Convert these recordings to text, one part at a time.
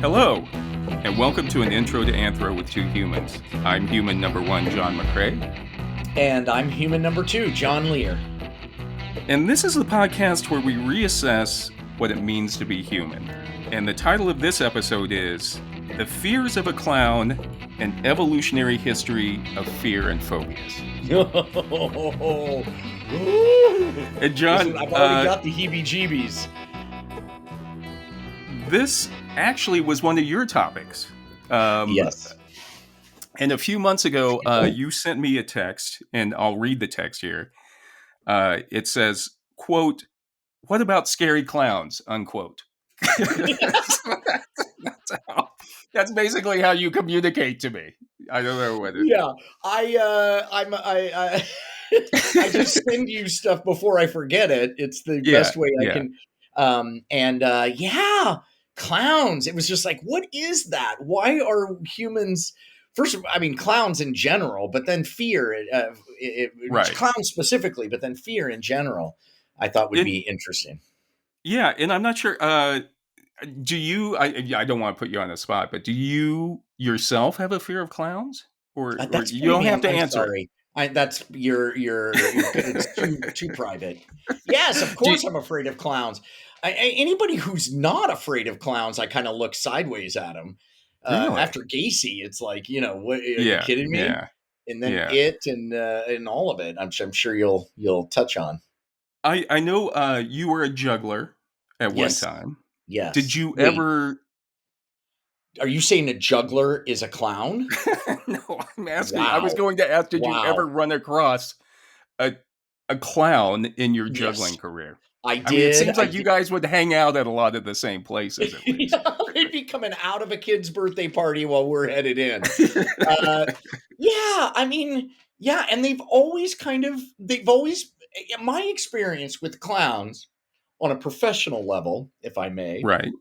Hello, and welcome to an intro to Anthro with two humans. I'm human number one, John McCray. And I'm human number two, John Lehr. And this is the podcast where we reassess what it means to be human. And the title of this episode is The Fears of a Clown, an Evolutionary History of Fear and Phobias. And John, listen, I've already got the heebie-jeebies. This actually was one of your topics. Yes. And a few months ago, you sent me a text, and I'll read the text here. It says, quote, "What about scary clowns?" unquote. That's basically how you communicate to me. I don't know whether. Yeah, I just send you stuff before I forget it. It's the best way I can. Clowns. It was just like, what is that? Why are humans? First of all, I mean, clowns in general, but then fear. Right. Clowns specifically, but then fear in general. I thought would be interesting. Yeah, and I'm not sure. Do you? I don't want to put you on the spot, but do you yourself have a fear of clowns, or you don't have to answer? Sorry. That's it's too private. Yes, of course I'm afraid of clowns. Anybody who's not afraid of clowns, I kind of look sideways at them. Really? After Gacy, it's like, what, are you kidding me? Yeah. And then and all of it, I'm sure you'll touch on. I know you were a juggler at one time. Yes. Did you ever? Are you saying a juggler is a clown? No, I'm asking. Wow. I was going to ask, did you ever run across a clown in your juggling career? I did. I mean, it seems like you guys would hang out at a lot of the same places. At least. They'd be coming out of a kid's birthday party while we're headed in. And they've always, my experience with clowns on a professional level, if I may, right,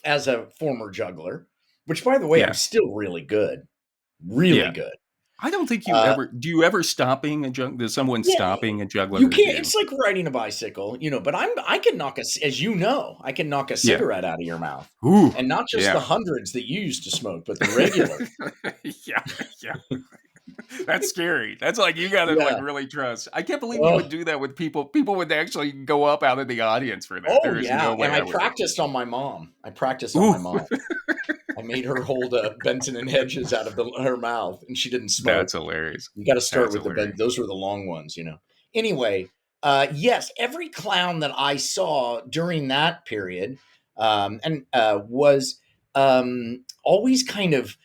as a former juggler, which, by the way, I'm still really good, good. I don't think you ever. Do you ever stop being a juggler? Does someone stopping a juggler? You can't. It's like riding a bicycle, But I can knock I can knock a cigarette out of your mouth, and not just the hundreds that you used to smoke, but the regular. Yeah. That's scary. That's like you got to really trust. I can't believe you would do that with people. People would actually go up out of the audience for that. Oh, no way. And I practiced on my mom. I made her hold Benson and Hedges out of her mouth, and she didn't smoke. That's hilarious. You got to start with those were the long ones, Anyway, yes, every clown that I saw during that period was always kind of.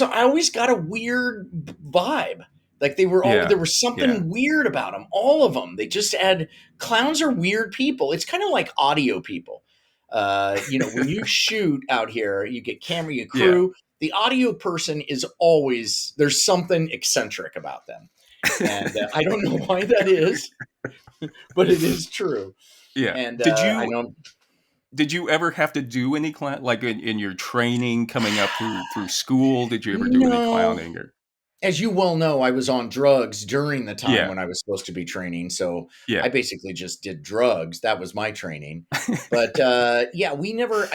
I always got a weird vibe. Like there was something weird about them. All of them. They just clowns are weird people. It's kind of like audio people. When you shoot out here, you get camera, you crew. Yeah. The audio person is always, there's something eccentric about them. And I don't know why that is, but it is true. Yeah. And did you ever have to do any clown, like in your training coming up through school? Did you ever do any clowning? Or? As you well know, I was on drugs during the time when I was supposed to be training. So I basically just did drugs. That was my training. But I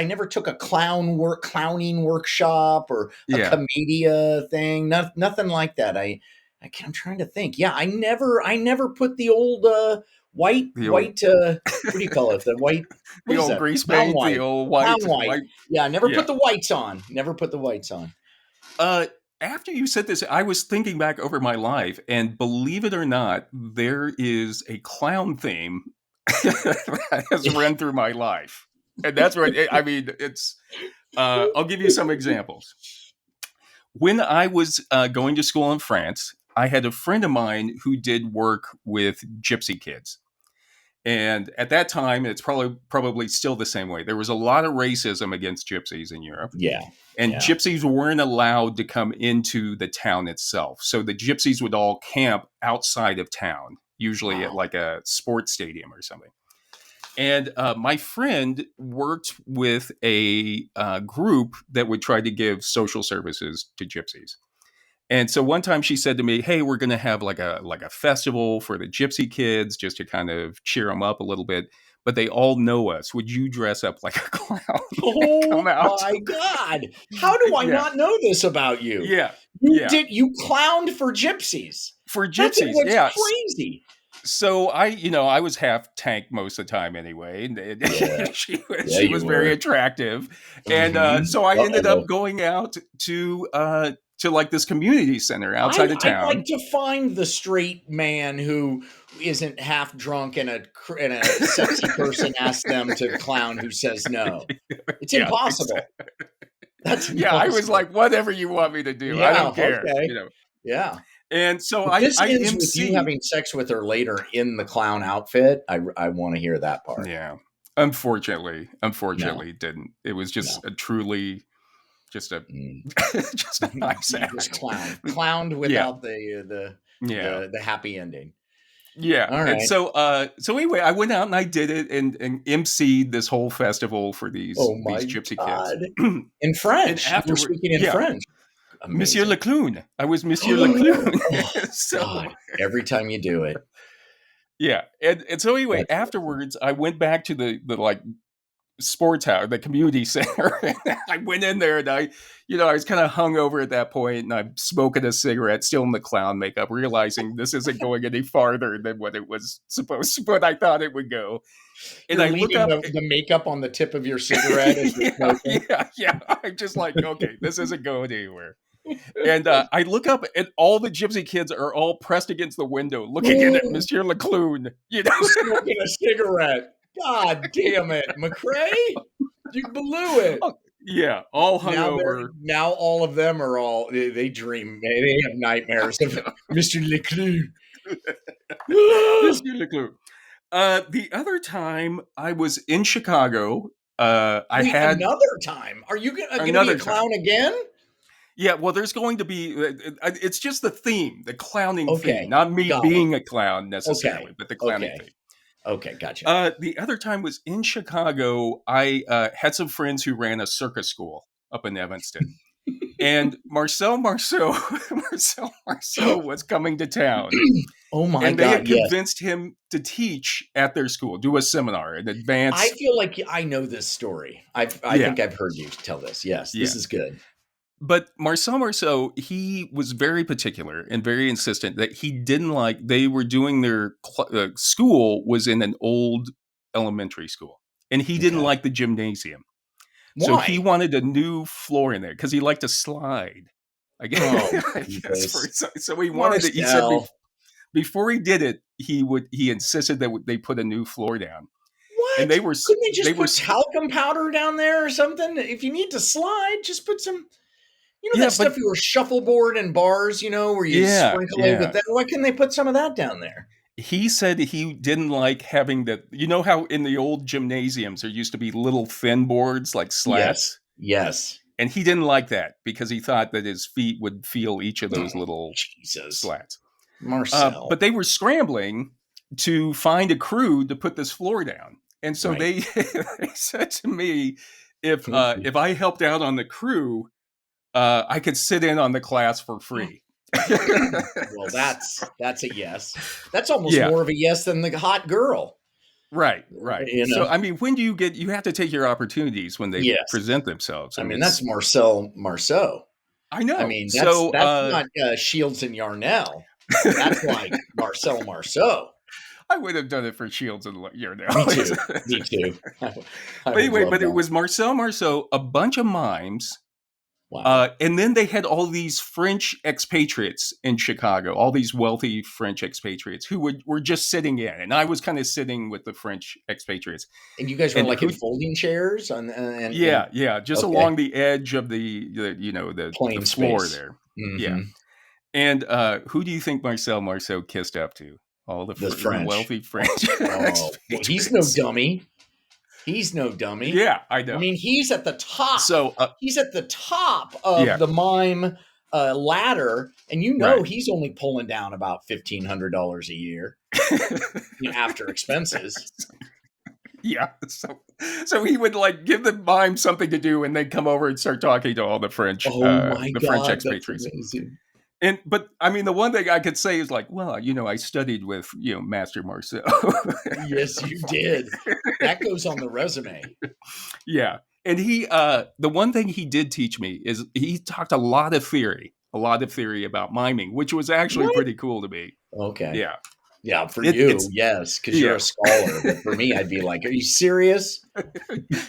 never took a clowning workshop or a commedia thing. Nothing like that. I'm trying to think. Yeah, I never put the old white what do you call it? The white, the old grease paint, the old white. Yeah, I never put the whites on. After you said this, I was thinking back over my life, and believe it or not, there is a clown theme that has run through my life. And that's right. I mean, it's, I'll give you some examples. When I was going to school in France, I had a friend of mine who did work with gypsy kids. And at that time, it's probably still the same way. There was a lot of racism against gypsies in Europe. Yeah. And gypsies weren't allowed to come into the town itself. So the gypsies would all camp outside of town, usually at like a sports stadium or something. And my friend worked with a group that would try to give social services to gypsies. And so one time she said to me, "Hey, we're going to have like a festival for the gypsy kids just to kind of cheer them up a little bit. but they all know us. Would you dress up like a clown and Oh come out? my God. How do I Yeah, not know this about you? yeah, yeah. You clowned for gypsies. For That's gypsies, what's yeah. crazy. So I was half tank most of the time anyway. And Yeah. Yeah, she you was very were. attractive, and Mhm. so I ended Uh-oh. up going out to like this community center outside of I'd like town. to find the straight man who isn't half drunk and a sexy person asks them to clown who says no. It's Yeah, impossible. That's yeah. I was impossible. like, whatever you want me to do, I Yeah, don't care, okay. Yeah. And so If this I ends with you emceed. having sex with her later in the clown outfit, I wanna hear that part. Yeah, No, unfortunately, it didn't. It was just no. a truly just a Mm. just a nice You just act. clowned Yeah, without the yeah. the happy ending. Yeah, All and right. so anyway, I went out and I did it and emceed this whole festival for Oh these my gypsy kids. God. In And French. You were afterward, speaking in yeah, French. Monsieur Amazing. Leclown. I was Monsieur Leclown. Oh So God. Every time you do it. yeah, and so anyway, That's awesome. afterwards, I went back to the like sports house, the community center. And I went in there and I was kind of hungover at that point, and I'm smoking a cigarette, still in the clown makeup, realizing this isn't going any farther than what it was supposed to, what I thought it would go. And You're I look leaving up. the makeup on the tip of your cigarette as you're Yeah, smoking. yeah, yeah. I'm just like, okay, this isn't going anywhere. And I look up, and all the gypsy kids are all pressed against the window, looking in at Ooh, Monsieur Leclown. You know, smoking a cigarette. God damn it, McCray. You blew it. yeah, all Now hungover. all of them are all they dream. They have nightmares of Mr. Leclerc. Monsieur Leclown. The other time I was in Chicago, I Wait, had another time? Are you gonna be a another time. clown again? Yeah, well, there's going to be. It's just the theme, the clowning theme, Okay, not me got it. being a clown Okay, necessarily, but the clowning okay, theme. okay, gotcha. The other time was in Chicago. I had some friends who ran a circus school up in Evanston, and Marcel Marceau, Marcel Marceau was coming to town, Oh my and they God, had yes. convinced him to teach at their school, do a seminar, an I advanced. feel like I know this story. I Yeah, think I've heard you tell this. Yes, this yeah. is good. But Marcel Marceau, he was very particular and very insistent that he didn't like. They were doing their school was in an old elementary school, and he didn't Okay. like the gymnasium. So he Why? wanted a new floor in there because he liked to slide. I guess, Oh, I guess for Jesus. so he wanted it. He said Marcel. before he did it, he insisted that they put a new floor down, and What? Couldn't they they just were put talcum powder down there or something? If you need to slide, just put some, yeah, that stuff but you were shuffleboard in bars, where you yeah, sprinkle it with yeah. that. Why couldn't they put some of that down there? He said he didn't like having the. You know how in the old gymnasiums there used to be little thin boards like Yes. slats, Yes. and he didn't like that because he thought that his feet would feel each of those Oh, little Jesus. slats. Marcel. But they were scrambling to find a crew to put this floor down, and so Right. they they said to me, if I helped out on the crew, I could sit in on the class for free. Well, that's a yes. That's almost Yeah, more of a yes than the hot girl. right, right. You So, know. I mean, when do you have to take your opportunities when they Yes. present themselves. I And mean, that's it's, Marcel Marceau. I I know. mean, So, that's not Shields and Yarnell. That's like Marcel Marceau. I would have done it for Shields and Year now. Me too. Me too. I But would anyway, love but it that. was Marcel Marceau, a bunch of mimes. Wow. And then they had all these French expatriates in Chicago, all these wealthy French expatriates who were just sitting in. And I was kind of sitting with the French expatriates. And you guys were And like in who, folding chairs and yeah, yeah, just okay, along the edge of the plain floor space. there. Yeah. Hmm. And who do you think Marcel Marceau kissed up to? All The the French. wealthy French Oh, well, he's no expatriates. dummy. He's no dummy. Yeah, I I know. mean, he's at the top. So, He's at the top of yeah, the mime ladder, and right. he's only pulling down about $1,500 a year after expenses. Yeah. So he would like give the mime something to do and then come over and start talking to all Oh my the French God, that's expatriates. amazing. But I mean, the one thing I could say is like, well, I studied with, Master Marceau. Yes, you did. That goes on the resume. Yeah. And the one thing he did teach me is he talked a lot of theory about miming, which was actually What? pretty cool to me. Okay. Yeah. Yeah, for It's, you, yes, because you're yeah. a scholar. But for me, I'd be like, "Are you serious?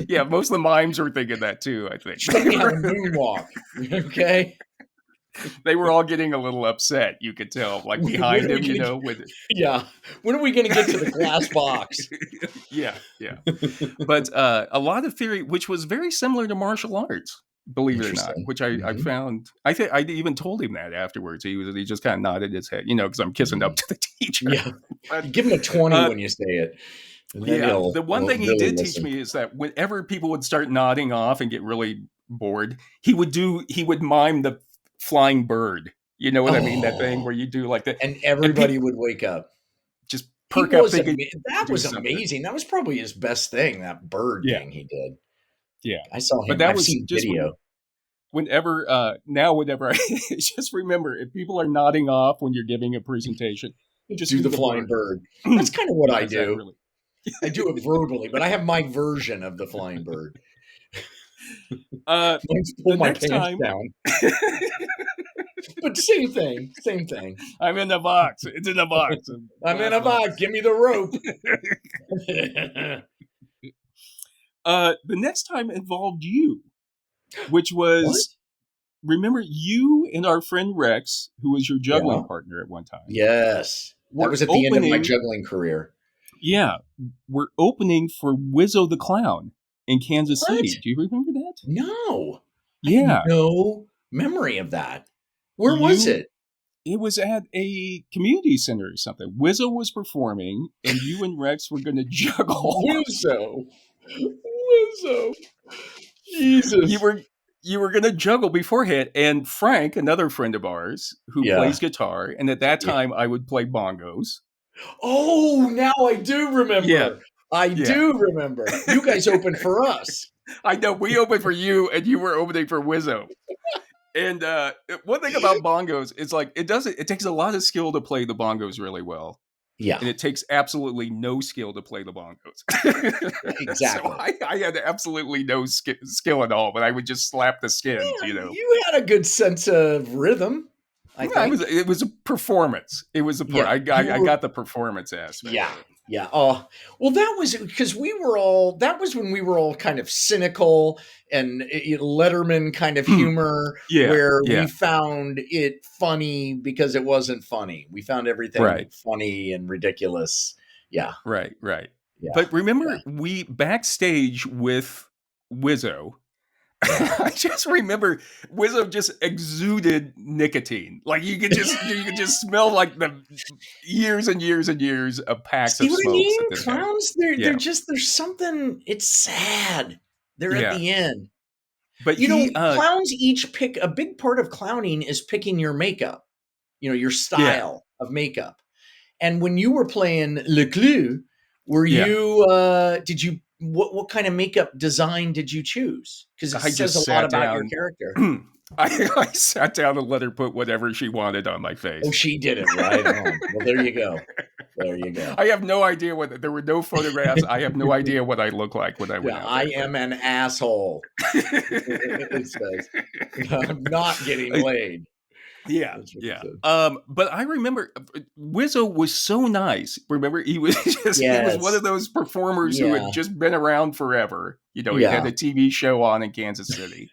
Yeah. Most of the mimes were thinking that too, I think. Show me how to moonwalk." Okay. They were all getting a little upset. You could tell, like When behind are we him, gonna with Yeah. When are we going to get to the glass box? yeah. But a lot of theory, which was very similar to martial arts, believe it or not, Interesting. which I Mhm. found. I think I even told him that afterwards. He just kind of nodded his head, because I'm kissing up Mhm. to the teacher. Yeah. But Give him a 20 uh, when you say it, and then yeah, he'll the one thing he really did teach listen. me is that whenever people would start nodding off and get really bored, he would mime the flying bird. You know what I mean? That thing Oh, where you do like that, and and everybody people would wake up. just He perk up was thinking that do was something. amazing. That was probably his best thing, that bird Yeah, thing he did. yeah. I saw But him. that I've was seen just video. whenever whenever I just remember, if people are nodding off when you're giving a presentation, just Do do the the flying bird. bird. That's kind of what I Because that do. really I do it verbally, but I have my version of the flying bird. Mine's pull the my next pants time down. But same thing. Same thing. I'm in the box. It's in the box. I'm in Glass a box. box. Give me the rope. The next time involved you, which What? was, remember, you and our friend Rex, who was your Yeah. juggling partner at one time, Yes. That were was at the end of my opening. juggling career. Yeah, we're opening for Wizzo the Clown in Kansas What? City. Do you remember that? No. I have Yeah, no memory of that. Where was you. it? It was at a community center or something. Wizzo was performing, and you and Rex were going to juggle. Wizzo. Wizzo. you Jesus. were you were going to juggle beforehand, and Frank, another friend of ours who Yeah. plays guitar, and at that Yeah. time I would play bongos. Oh, now I do Yeah, remember. I yeah. do remember. You guys opened for us. I know we opened for you, and you were opening for Wizzo. And one thing about bongos is like it takes a lot of skill to play the bongos really well. Yeah, And it takes absolutely no skill to play the bongos. So exactly. I had absolutely no skill at all, but I would just slap the skins, Yeah, you had a good sense of rhythm, I Yeah, think. it was a performance. It was Yeah, I got the performance aspect yeah, of it. yeah. Oh, well, that was because that was when we were all kind of cynical and Letterman kind of humor, Yeah, where we yeah, found it funny because it wasn't funny. We found everything right, funny and ridiculous. Yeah, right. yeah, But remember, we backstage with Wizzo. yeah. I just remember Wizzo just exuded nicotine. Like you could just smell like the years and years and years of packs See of what I smokes that mean? this guy. Clowns, Yeah, there's something, it's sad. They're at yeah. the end. But he, Clowns each pick a big part of clowning is picking your makeup, your yeah, style of makeup. And when you were playing Le Clou, were yeah. you what kind of makeup design did you choose? Because it I says just a lot sat about your down. character. I sat down and let her put whatever she wanted on my Oh, face. she did it right on. Well, there you go. There you go. I have no idea there were no photographs. I have no idea what I look like when I went Yeah, out I there. am an asshole. It says, I'm not getting But laid. yeah, That's what it yeah. said. But I remember Wizzo was so nice. Remember, he was he was one Yes. of those performers who Yeah. had just been around forever. He had Yeah. a TV show on in Kansas City.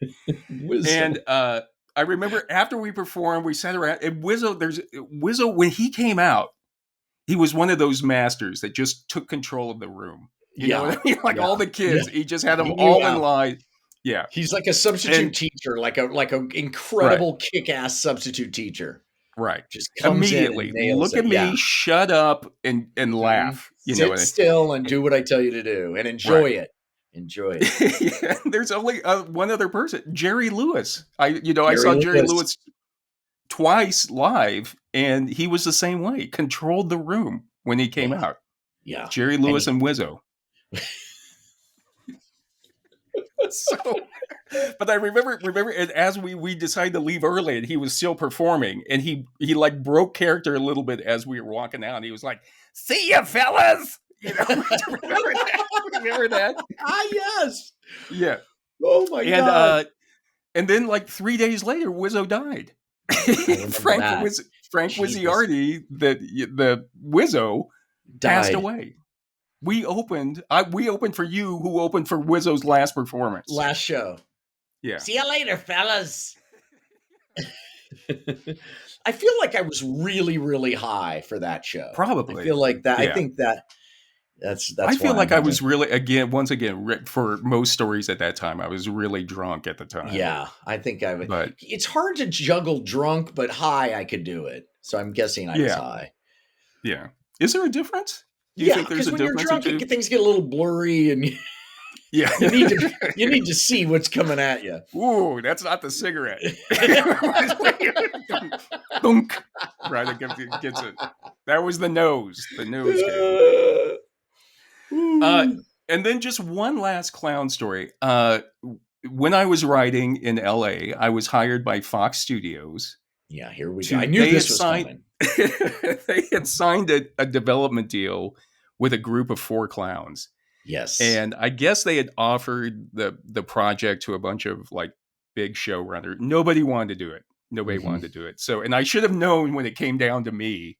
Wisdom. And I remember after we performed, we sat around and Wizzo when he came out, he was one of those masters that just took control of the room. You know Yeah. what I mean? Like Yeah. all the Yeah. kids, he just had them He knew all in how. line. Yeah. He's like a substitute And teacher, like a right, incredible kick-ass substitute teacher. right. Just comes in and Immediately, nails look it. at Yeah. me, shut up and Mhm. laugh. You know Sit what I still and do what I tell you to do and right. enjoy it. Enjoy it. Yeah, there's only one other person, Jerry Lewis. I Jerry saw Jerry Lewis. Lewis twice live, and he was the same way. Controlled the room when he came Yeah. out. Yeah. Jerry And Lewis and Wizzo. So, but I remember and as we decided to leave early, and he was still performing, and he like broke character a little bit as we were walking out. And he was like, "See ya, fellas." Remember that? Remember that? Ah, yes. Yeah. Oh my And God. and then like 3 days later, Wizzo died. I remember that. Frank Jesus. Wizziardi, the Wizzo, passed Died. away. We opened for you, who opened for Wizzo's last performance. Last show. Yeah. See you later, fellas. I feel like I was really, really high for that show. Probably. I feel like that. Yeah. I think that's. I feel like I was really, once again, for most stories at that time, I was really drunk at the time. Yeah, I think I would. But it's hard to juggle drunk, but high, I could do it. So I'm guessing I was high. Yeah. Is there a difference? Do you think there's a difference? When you're drunk, things get a little blurry, and you need to see what's coming at you. Ooh, that's not the cigarette. Dunk. Right, it gets it. That was the nose. The nose game. And then just one last clown story. When I was writing in LA, I was hired by Fox Studios. Yeah, here we go. I knew this was coming. They had signed a development deal with a group of 4 clowns. Yes. And I guess they had offered the project to a bunch of like big showrunners. Nobody wanted to do it. Nobody wanted to do it. So, and I should have known when it came down to me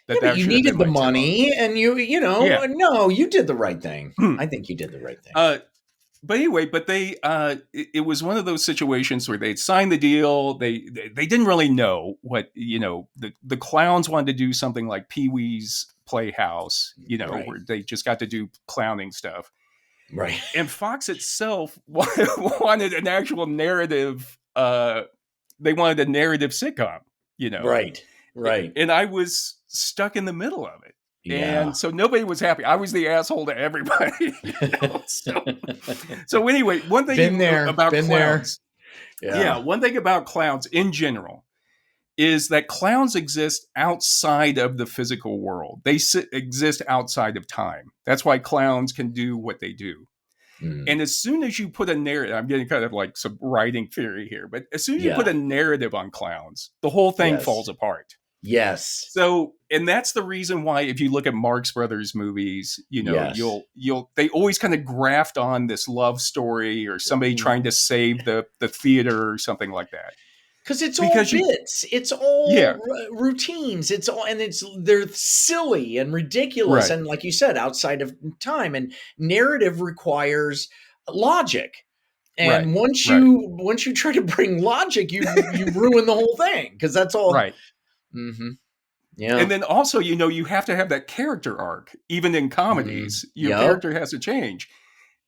that you needed the money, and you no, you did the right thing. I think you did the right thing. But anyway, they it was one of those situations where they'd signed the deal. They didn't really know what, the clowns wanted to do something like Pee-wee's Playhouse, Right. where they just got to do clowning stuff. Right. And Fox itself wanted an actual narrative. They wanted a narrative sitcom, Right. And I was stuck in the middle of it. Yeah. And so nobody was happy. I was the asshole to everybody. So anyway, one thing about clowns. Yeah, one thing about clowns in general is that clowns exist outside of the physical world. They exist outside of time. That's why clowns can do what they do. And as soon as you put a narrative, I'm getting kind of like some writing theory here, but as soon as you put a narrative on clowns, the whole thing falls apart. Yes. So, and that's the reason why, if you look at Marx Brothers movies, they always kind of graft on this love story or somebody trying to save the theater or something like that. Because it's all bits. It's all routines. They're silly and ridiculous. Right. And like you said, outside of time, and narrative requires logic. And once you try to bring logic, you ruin the whole thing, because that's all. Right. Mm-hmm. Yeah. And then also, you have to have that character arc. Even in comedies, your character has to change.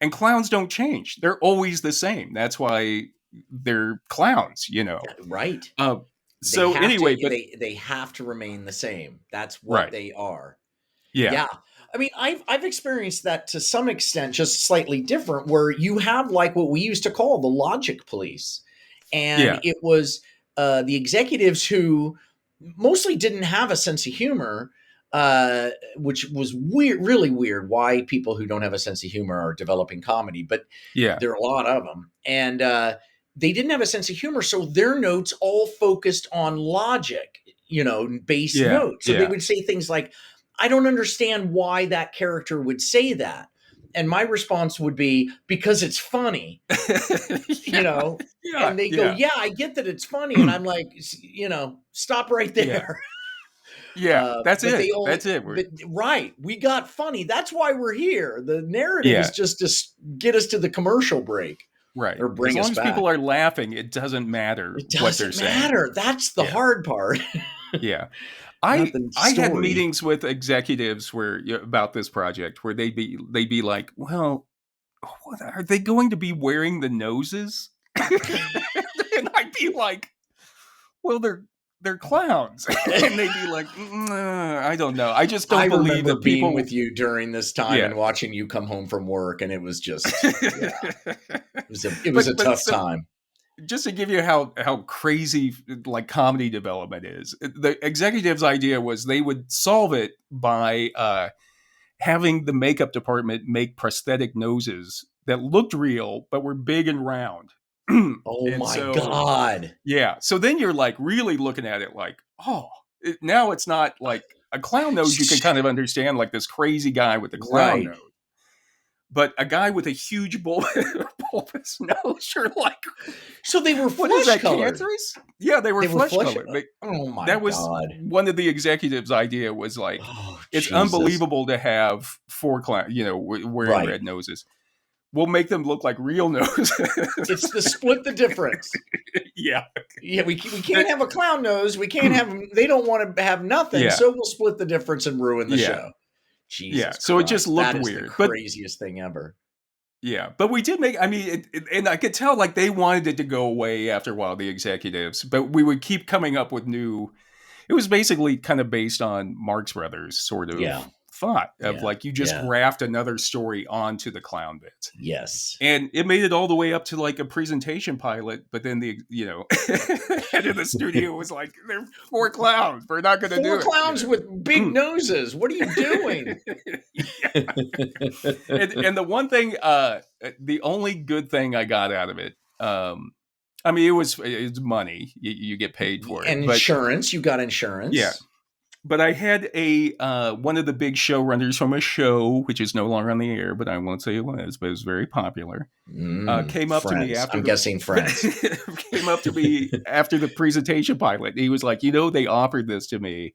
And clowns don't change. They're always the same. That's why they're clowns, Right. So anyway, but they have to remain the same. That's what they are. Yeah. I mean, I've experienced that to some extent, just slightly different, where you have like what we used to call the logic police. And it was the executives who mostly didn't have a sense of humor, which was weird, really weird, why people who don't have a sense of humor are developing comedy. But there are a lot of them. And they didn't have a sense of humor, so their notes all focused on logic, based notes. So they would say things like, I don't understand why that character would say that. And my response would be, because it's funny, and they go, I get that it's funny. And I'm like, stop right there. That's it. That's it. We got funny. That's why we're here. The narrative is just to get us to the commercial break. Right. Or bring us back. As long as people are laughing, it doesn't matter what they're saying. It doesn't matter. That's the hard part. Yeah. I had meetings with executives about this project where they'd be like, well, what, are they going to be wearing the noses? And I'd be like, well, they're clowns. And they'd be like, I don't know. I just don't believe that people being with you during this time and watching you come home from work, and it was just it was a tough time. Just to give you how crazy like comedy development is, the executive's idea was they would solve it by having the makeup department make prosthetic noses that looked real, but were big and round. Oh And my so, God. yeah. So then you're like really looking at it like, oh, now it's not like a clown nose. You can kind of understand like this crazy guy with the clown Right. nose. But a guy with a huge bulbous nose, you're like, So they were what is flesh that, colored. cancerous? Yeah, they were They were flesh flesh. colored. Oh my That was God. one of the executives' idea was like, Oh, it's Jesus. unbelievable to have four clowns, wearing Right. red noses. We'll make them look like real noses. It's the split the difference. Yeah. Yeah, we can't have a clown nose. We can't have them. They don't want to have nothing. Yeah. So we'll split the difference and ruin the Yeah. show. Yeah. Jesus So it just Christ. looked That is weird. the But craziest thing ever. yeah, but we did make, I mean, and I could tell like they wanted it to go away after a while, the executives, but we would keep coming up with new, it was basically kind of based on Marx Brothers sort of Yeah. thought of Yeah. like you just Yeah. graft another story onto the clown bits. Yes. And it made it all the way up to like a presentation pilot, but then the head of the studio was like, "They're four clowns. We're not going to do Four it." clowns with big noses. What are you doing? And the one thing, the only good thing I got out of it, I mean, it's money. You get paid for it, And but insurance. You got insurance. yeah. But I had one of the big showrunners from a show, which is no longer on the air, but I won't say it was, but it was very popular. Came up to me Friends. after I'm guessing Friends. came up to me after the presentation pilot. He was like, they offered this to me,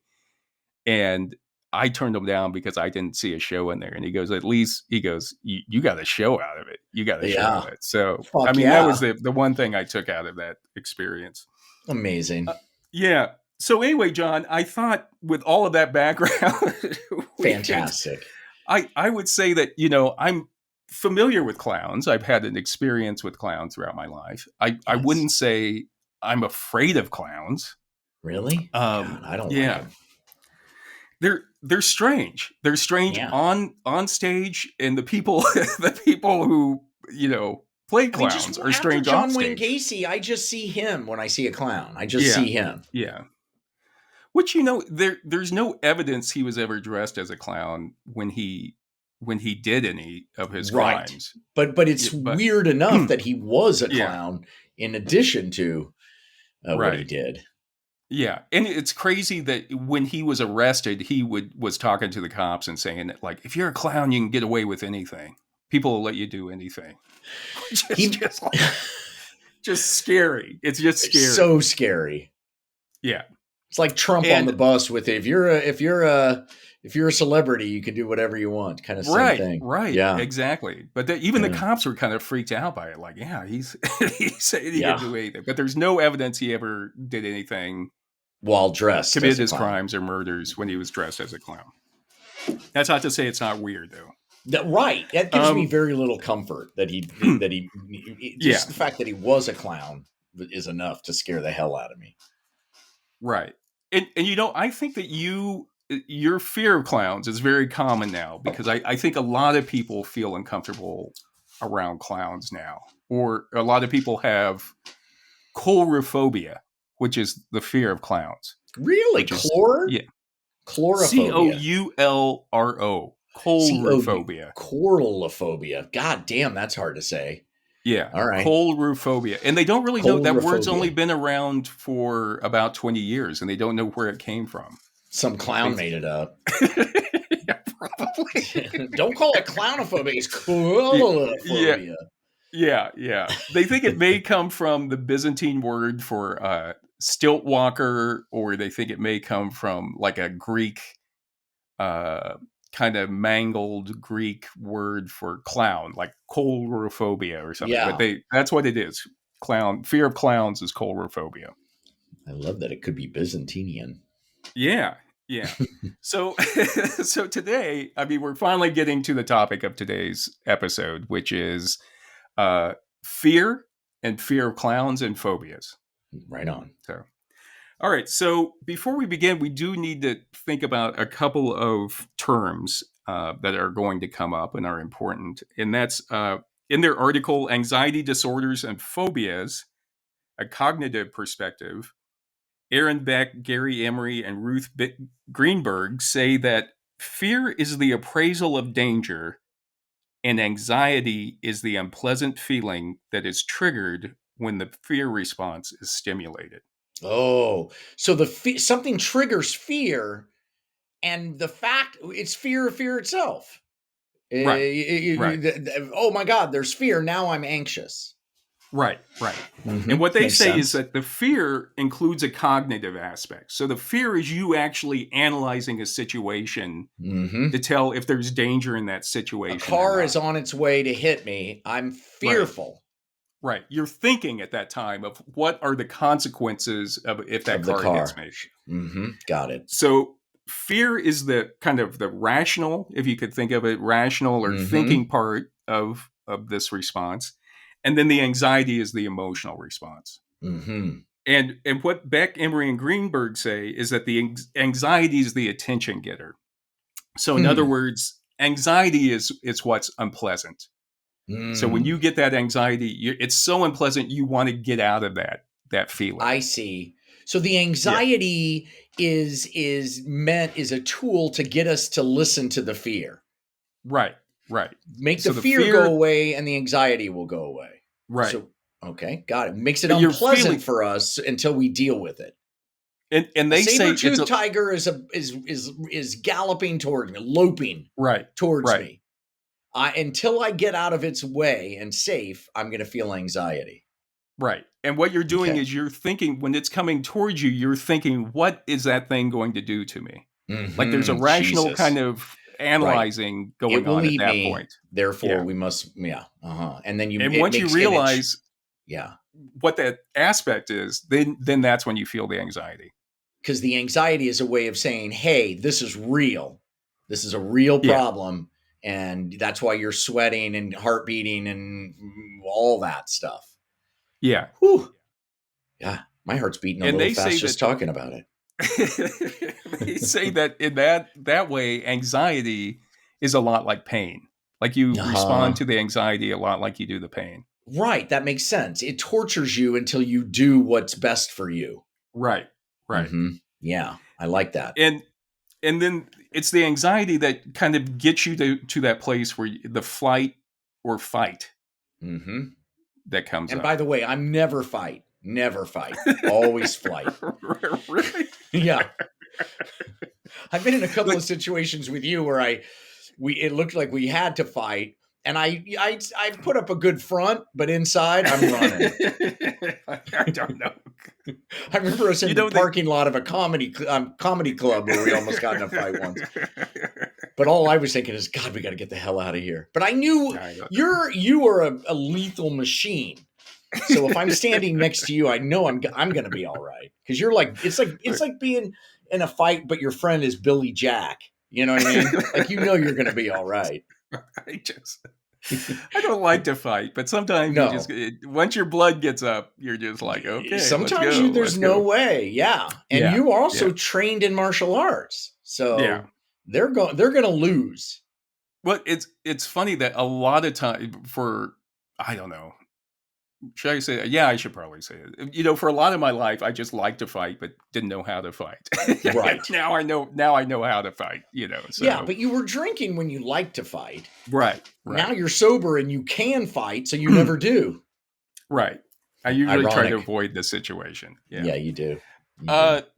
and I turned them down because I didn't see a show in there. And he goes, at least you got a show out of it. You got a show out of it. So Fuck I mean, yeah. that was the one thing I took out of that experience. Amazing. Yeah. So anyway, John, I thought with all of that background, Fantastic. I would say that, I'm familiar with clowns. I've had an experience with clowns throughout my life. I wouldn't say I'm afraid of clowns. Really? God, I don't like them. They're strange. They're strange on stage, and the people who, play clowns are strange John on stage. Wayne Gacy, I just see him when I see a clown. I just see him. Yeah. Which, there's no evidence he was ever dressed as a clown when he did any of his crimes. But it's weird enough that he was a clown in addition to what he did. Yeah. And it's crazy that when he was arrested, he was talking to the cops and saying that, like, if you're a clown, you can get away with anything. People will let you do anything. Which is just scary. It's just scary. It's so scary. Yeah. It's like Trump on the bus with if you're a celebrity, you can do whatever you want, kind of same thing. Right. Yeah. Exactly. But even the cops were kind of freaked out by it. Like, yeah, he said he could do anything. But there's no evidence he ever did anything while dressed, committed his crimes or murders when he was dressed as a clown. That's not to say it's not weird, though. That gives me very little comfort that he just the fact that he was a clown is enough to scare the hell out of me. Right. And I think that your fear of clowns is very common now, because I think a lot of people feel uncomfortable around clowns now, or a lot of people have coulrophobia, which is the fear of clowns. Really? Coulrophobia. Coulro. Coulrophobia. Coulrophobia. God damn, that's hard to say. Yeah. All right. Coulrophobia. And they don't really know that word's only been around for about 20 years, and they don't know where it came from. Some clown made it up. Yeah, probably. Don't call it clownophobia. It's coulrophobia. Yeah. They think it may come from the Byzantine word for stilt walker, or they think it may come from like a Greek kind of mangled Greek word for clown, like coulrophobia or something. Yeah. But that's what it is. Fear of clowns is coulrophobia. I love that it could be Byzantinian. Yeah. So today, I mean, we're finally getting to the topic of today's episode, which is fear of clowns and phobias. Right on. So, all right. So before we begin, we do need to think about a couple of terms that are going to come up and are important. And that's in their article, Anxiety Disorders and Phobias, A Cognitive Perspective. Aaron Beck, Gary Emery, and Ruth Greenberg say that fear is the appraisal of danger, And anxiety is the unpleasant feeling that is triggered when the fear response is stimulated. Oh, so something triggers fear, and the fact it's fear itself. Right. Right. Oh my God, there's fear. Now I'm anxious. Right. Right. And what they Makes say is sense. that the fear includes a cognitive aspect. So the fear is you actually analyzing a situation to tell if there's danger in that A situation or car is not. on its way to hit me. I'm Right. fearful Right. You're thinking at that time of what are the consequences of if that of the car hits car. me. Got it. So fear is the kind of the rational, if you could think of it, rational or thinking part of this response. And then the anxiety is the emotional response. And what Beck, Emery, and Greenberg say is that the anxiety is the attention getter. So in other words, anxiety is what's unpleasant. So when you get that anxiety, it's so unpleasant you want to get out of that feeling. I see. So the Yeah. anxiety is a tool to get us to listen to the fear. Right. Right. Make So the fear go away and the anxiety will go away. Right. So okay, got it. Makes it But you're unpleasant feeling, for us until we deal with it. and A they say saber-toothed tiger is galloping toward me, loping right. towards Right. me. Until I get out of its way and safe, I'm going to feel anxiety. Right. And what you're doing Okay. is you're thinking when it's coming towards you, you're thinking, what is that thing going to do to me? Like there's a rational Jesus. kind of analyzing It going will on at eat that me. point. Therefore, Yeah. we must, And then And it once you makes him realize yeah. what that aspect is, then that's when you feel the anxiety. Because the anxiety is a way of saying, hey, this is real. This is a real Yeah. problem. And that's why you're sweating and heart beating and all that stuff. Yeah. Whew. Yeah. My heart's beating a And little they fast say just that talking about it. they say that in that way, anxiety is a lot like pain. Like you respond to the anxiety a lot like you do the pain. Right. That makes sense. It tortures you until you do what's best for you. Right. Right. Yeah. I like that. And then it's the anxiety that kind of gets you to that place where the flight or fight that comes And up. by the way, I'm never fight. Never fight. Always flight. Really? Yeah. I've been in a couple of situations with you where it looked like we had to fight, and I put up a good front, but inside I'm running. I don't know. I remember us in the parking lot of a comedy club where we almost got in a fight once. But all I was thinking is, God, we got to get the hell out of here. But I knew you are a lethal machine. So if I'm standing next to you, I know I'm going to be all right. Because you're like, it's like being in a fight, but your friend is Billy Jack. You know what I mean? Like, you're going to be all right. I don't like to fight, but sometimes you just, once your blood gets up, you're just like, okay, sometimes let's go. There's no way. Yeah. And you are also trained in martial arts. So they're going to lose. Well, it's funny that a lot of time I don't know. Should I say that? Yeah, I should probably say it. For a lot of my life, I just liked to fight, but didn't know how to fight. Right. Now I know how to fight, So. Yeah, but you were drinking when you liked to fight. Right. Now you're sober and you can fight, so you never do. Right. I usually try to avoid the situation. Yeah, you do. But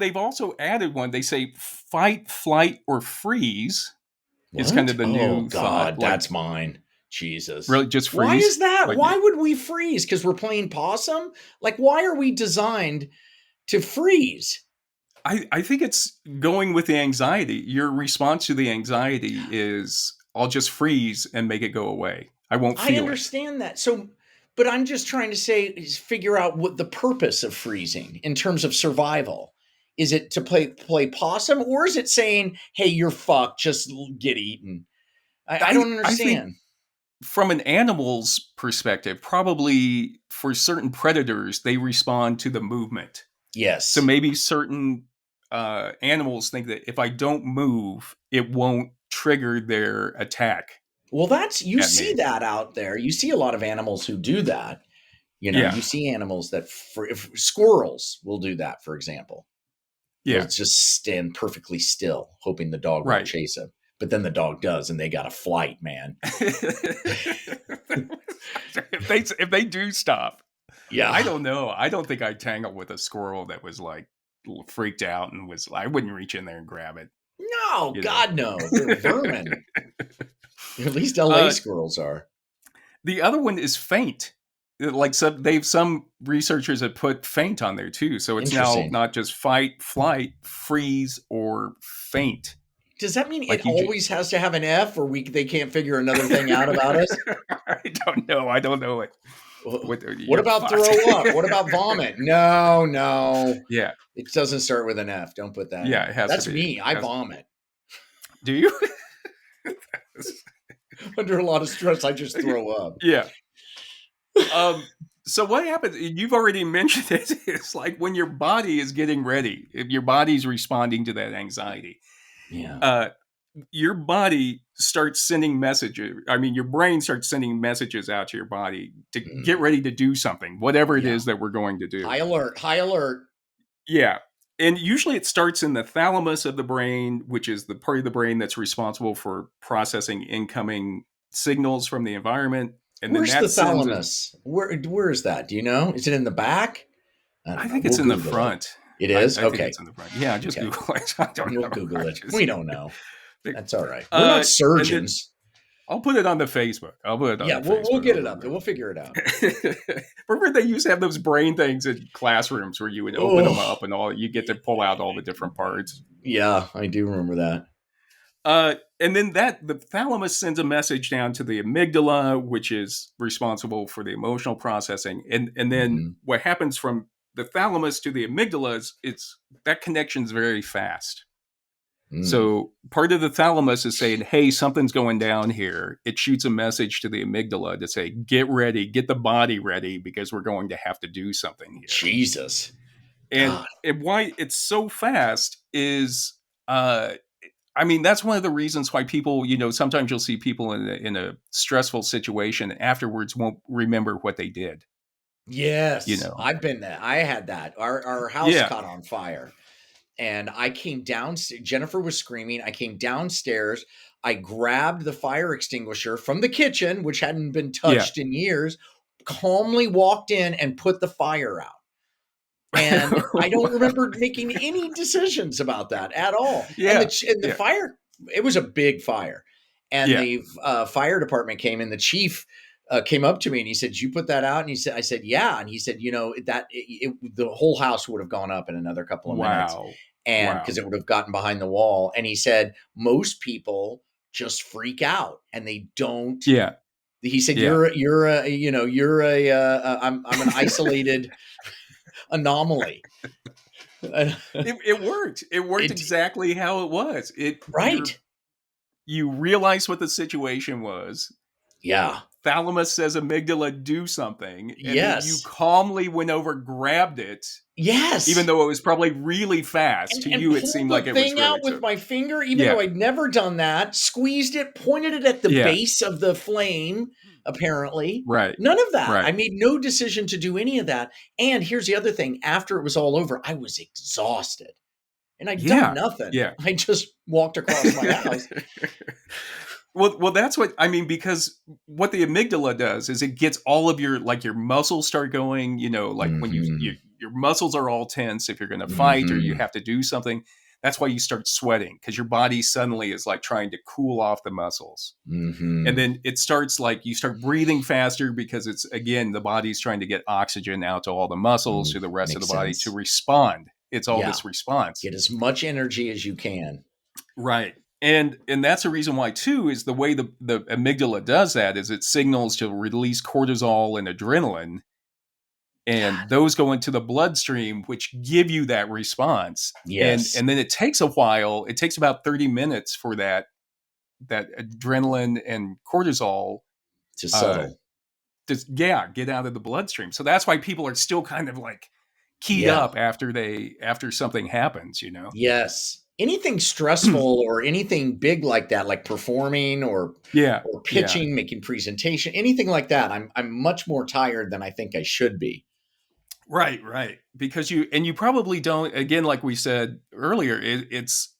they've also added one. They say fight, flight, or freeze is kind of the new thought. That's mine. Jesus. Really, just freeze? Why is that? Why would we freeze? Because we're playing possum? Like, why are we designed to freeze? I think it's going with the anxiety. Your response to the anxiety is, I'll just freeze and make it go away. I won't feel it. I understand that. So, but I'm just trying to figure out what the purpose of freezing in terms of survival. Is it to play possum, or is it saying, hey, you're fucked, just get eaten? I don't understand. From an animal's perspective, probably for certain predators, they respond to the movement. Yes. So maybe certain animals think that if I don't move, it won't trigger their attack. Well, you see that out there. You see a lot of animals who do that. You see animals that squirrels will do that, for example. Yeah. They'll just stand perfectly still, hoping the dog will chase them. But then the dog does, and they got a flight, man. if they do stop, Yeah. I don't know. I don't think I'd tangle with a squirrel that was like freaked out and I wouldn't reach in there and grab it. No, God, no. They're vermin. At least LA squirrels are. The other one is faint. Like some researchers have put faint on there too. So it's now not just fight, flight, freeze, or faint. Does that mean it always has to have an F, or they can't figure another thing out about us? I don't know it. What about throw up? What about vomit? No. Yeah. It doesn't start with an F. Don't put that. Yeah, it has That's to be. me. I vomit. Do you? Under a lot of stress, I just throw up. Yeah. So what happens? You've already mentioned it. It's like when your body is getting ready, if your body's responding to that anxiety. Yeah. Your body starts sending messages. I mean, your brain starts sending messages out to your body to get ready to do something, whatever it is that we're going to do. High alert. Yeah. And usually it starts in the thalamus of the brain, which is the part of the brain that's responsible for processing incoming signals from the environment. And where's the thalamus? Where is that? Do you know? Is it in the back? I think it's in the front. It is? I think it's in the front. Yeah, just Google it. I don't know. Google it. We don't know. That's all right. We're not surgeons. I'll put it on the Facebook. We'll get it up. We'll figure it out. Remember they used to have those brain things in classrooms where you would open them up and you get to pull out all the different parts. Yeah, I do remember that. And then the thalamus sends a message down to the amygdala, which is responsible for the emotional processing. And then what happens from the thalamus to the amygdala that connection's very fast. So part of the thalamus is saying, hey, something's going down here. It shoots a message to the amygdala to say, get ready, get the body ready, because we're going to have to do something here. Jesus. And why it's so fast is, I mean, that's one of the reasons why people, sometimes you'll see people in a stressful situation afterwards won't remember what they did. Yes. I've been there. I had that. Our house caught on fire. And I came downstairs. Jennifer was screaming. I came downstairs. I grabbed the fire extinguisher from the kitchen, which hadn't been touched in years, calmly walked in and put the fire out. And I don't remember making any decisions about that at all. Yeah. And the fire, it was a big fire. And the fire department came in. The chief came up to me and he said, "Did you put that out?" And I said, "Yeah." And he said, the whole house would have gone up in another couple of minutes. And because it would have gotten behind the wall. And he said, most people just freak out and they don't. Yeah. He said, I'm an isolated anomaly. It worked. It worked exactly how it was. Right. You realized what the situation was. Yeah. Thalamus says amygdala, do something. And then you calmly went over, grabbed it. Yes. Even though it was probably really fast. To you, it seemed like it was really out with my finger, even though I'd never done that. Squeezed it, pointed it at the base of the flame, apparently. Right. None of that. Right. I made no decision to do any of that. And here's the other thing. After it was all over, I was exhausted. And I'd done nothing. Yeah. I just walked across my house. Well, that's what I mean, because what the amygdala does is it gets all of your muscles start going, when your muscles are all tense if you're going to fight or you have to do something. That's why you start sweating, because your body suddenly is like trying to cool off the muscles. And then it starts you start breathing faster because it's, again, the body's trying to get oxygen out to all the muscles, to the rest of the body to respond. It's all this response. Get as much energy as you can. Right. And that's a reason why, too, is the way the amygdala does that is it signals to release cortisol and adrenaline. And those go into the bloodstream, which give you that response. Yes. And then it takes a while. It takes about 30 minutes for that adrenaline and cortisol to settle. Get out of the bloodstream. So that's why people are still kind of keyed up after something happens, Yes. Anything stressful or anything big like that, like performing or pitching, making presentation, anything like that, I'm much more tired than I think I should be. Right. Because you probably don't, again, like we said earlier, it's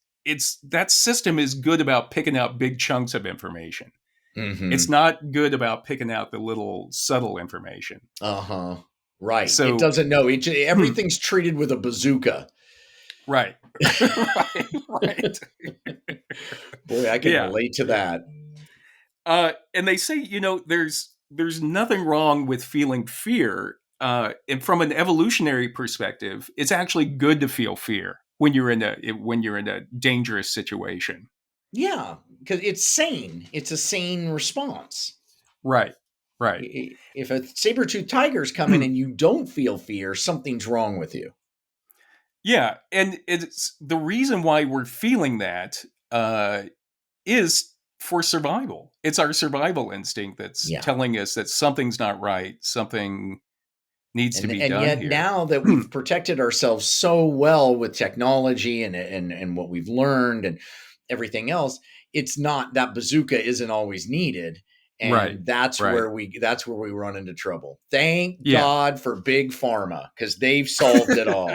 that system is good about picking out big chunks of information. Mm-hmm. It's not good about picking out the little subtle information. Uh-huh. Right. It So doesn't know. Everything's treated with a bazooka. right. right. Boy, I can relate to that. And they say, there's nothing wrong with feeling fear. And from an evolutionary perspective, it's actually good to feel fear when you're in a dangerous situation. Yeah, because it's sane. It's a sane response. Right. Right. If a saber-toothed tiger's coming and you don't feel fear, something's wrong with you. Yeah, and it's the reason why we're feeling that is for survival. It's our survival instinct that's telling us that something's not right, something needs to be done. And yet here. Now that we've protected ourselves so well with technology and what we've learned and everything else, it's not that bazooka isn't always needed. And that's where we run into trouble. Thank God for big pharma, because they've solved it all.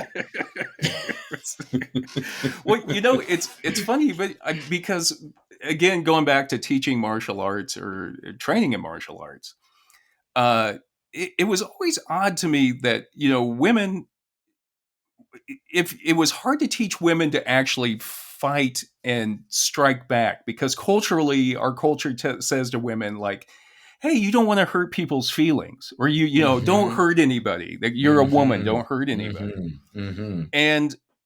Well, it's funny, but because again, going back to teaching martial arts or training in martial arts, it was always odd to me that women. If it was hard to teach women to actually fight and strike back, because culturally our culture says to women like, hey, you don't want to hurt people's feelings, or don't hurt anybody, that you're a woman, don't hurt anybody.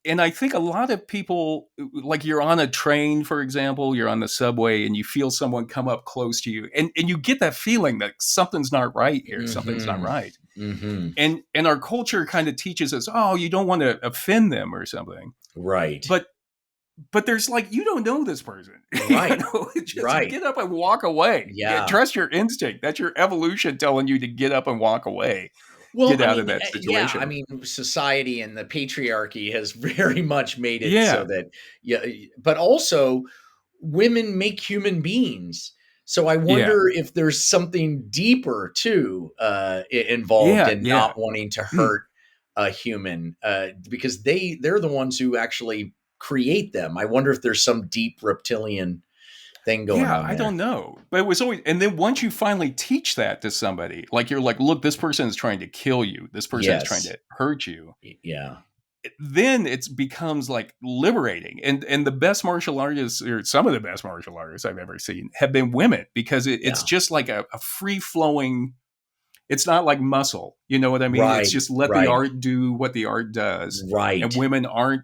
And I think a lot of people, like you're on a train, for example, you're on the subway and you feel someone come up close to you and you get that feeling that something's not right here. Something's not right. And our culture kind of teaches us, oh, you don't want to offend them or something. Right. But there's like, you don't know this person. Right. Just get up and walk away. Yeah. Trust your instinct. That's your evolution telling you to get up and walk away. Get out of that situation. Yeah, I mean, society and the patriarchy has very much made it so that, but also women make human beings. So I wonder if there's something deeper too involved in not wanting to hurt a human, because they're the ones who actually create them. I wonder if there's some deep reptilian thing going on there. I don't know. But it was always, and then once you finally teach that to somebody, like you're like, look, this person is trying to kill you. This person is trying to hurt you. Yeah. Then it becomes like liberating. And the best martial artists, or some of the best martial artists I've ever seen, have been women, because it's just like a free flowing. It's not like muscle. You know what I mean? It's just let the art do what the art does. Right. And women aren't,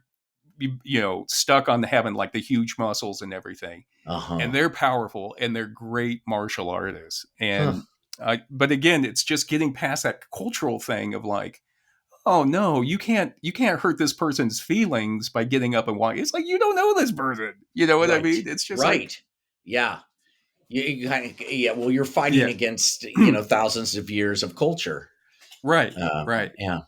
stuck on having like the huge muscles and everything. And they're powerful and they're great martial artists. And but again, it's just getting past that cultural thing of like, oh no, you can't hurt this person's feelings by getting up and walking. It's like, you don't know this person. You know what I mean? It's just like, yeah. Well, you're fighting against thousands of years of culture. Right. Yeah.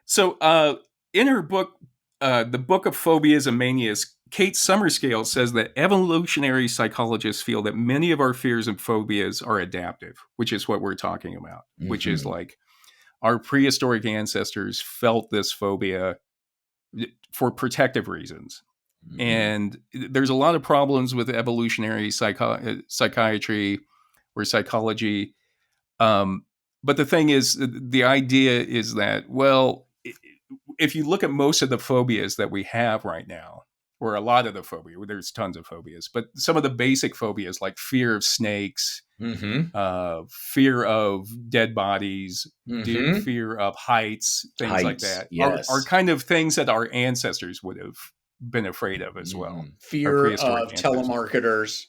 So in her book, The Book of Phobias and Manias, Kate Summerscale says that evolutionary psychologists feel that many of our fears and phobias are adaptive, which is what we're talking about, which is like our prehistoric ancestors felt this phobia for protective reasons. And there's a lot of problems with evolutionary psychiatry or psychology. But the thing is, the idea is that, well, if you look at most of the phobias that we have right now, or a lot of the phobia, there's tons of phobias, but some of the basic phobias like fear of snakes, fear of dead bodies, fear of heights, things like that, are kind of things that our ancestors would have been afraid of as well. Fear of telemarketers,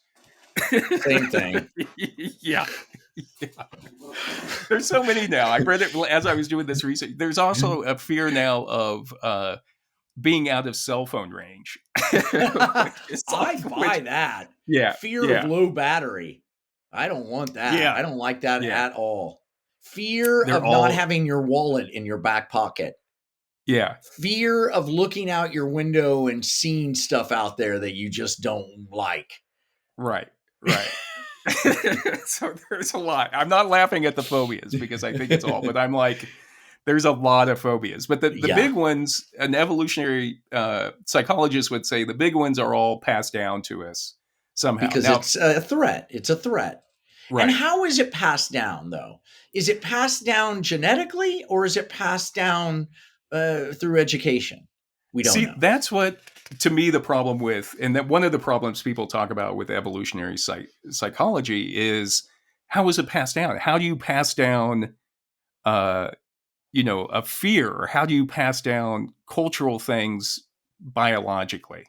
same thing. Yeah. There's so many now. I read it as I was doing this research. There's also a fear now of being out of cell phone range. I buy that. Yeah. Fear of low battery. I don't want that. Yeah. I don't like that at all. Fear of not having your wallet in your back pocket. Yeah. Fear of looking out your window and seeing stuff out there that you just don't like. Right. So there's a lot. I'm not laughing at the phobias because I think it's all, but I'm like, There's a lot of phobias, but the Yeah, big ones, an evolutionary psychologist would say, the big ones are all passed down to us somehow. because Now, it's a threat. It's a threat. And right. how is it passed down, though? Is it passed down genetically, or is it passed down through education? We don't See, know. that's what, to me, the problem with, and that one of the problems people talk about with evolutionary psychology is, how is it passed down? How do you pass down, uh, a fear? Or how do you pass down cultural things biologically?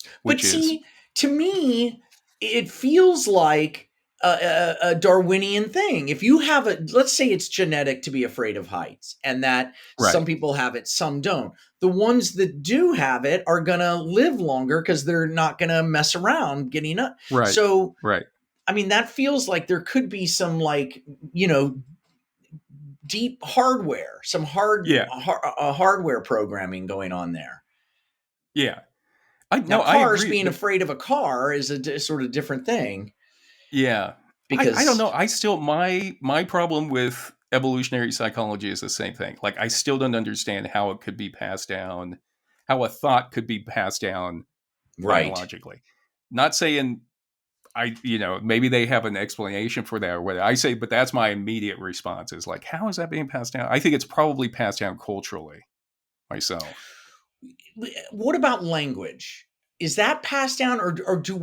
But Which is see, to me, it feels like a Darwinian thing. If you have let's say it's genetic to be afraid of heights, and that right, some people have it, some don't. The ones that do have it are going to live longer because they're not going to mess around getting up. right, So, right. I mean, that feels like there could be some, like, deep hardware, some Yeah, hardware programming going on there. yeah. I Now, no, I cars agree. being afraid of a car is a sort of different thing Yeah. I don't because know. I still, my problem with evolutionary psychology is the same thing. Like, I still don't understand how it could be passed down, how a thought could be passed down right. biologically. Not saying maybe they have an explanation for that or whether I say, but that's my immediate response is like, how is that being passed down? I think it's probably passed down culturally myself. What about language? Is that passed down, or do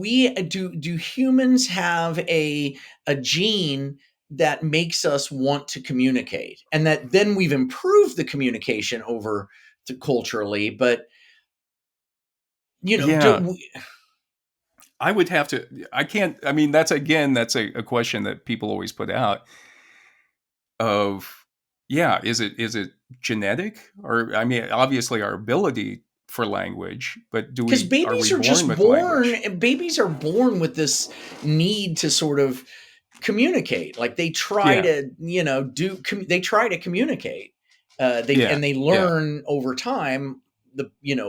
humans have a gene that makes us want to communicate, and that then we've improved the communication over to culturally? But do Yeah. we, I would have to, I can't, I mean, that's a question that people always put out of, yeah, is it genetic? Or, I mean, obviously our ability for language, but because are we babies are born just with born language? babies are born with this need to sort of communicate. Like, they try Yeah. to they try to communicate. Yeah. They Yeah. learn over time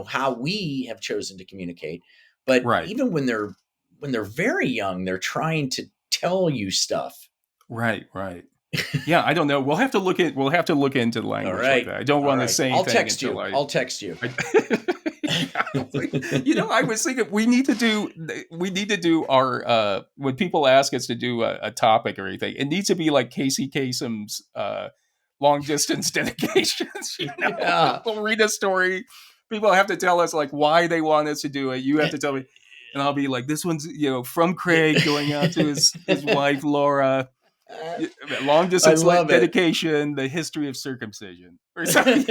how we have chosen to communicate. But Right. even when they're very young, they're trying to tell you stuff. Right. Right. Yeah. I don't know. We'll have to look into All language like right, that. I don't all want to right. say I'll anything text until you. I, I'll text you. I I was thinking we need to do our when people ask us to do a topic or anything, it needs to be like Casey Kasem's long distance dedications. Yeah. We'll read a story. People have to tell us like why they want us to do it. You have to tell me, and I'll be like, this one's from Craig going out to his wife Laura. Long I distance love it. dedication, the history of circumcision, or something.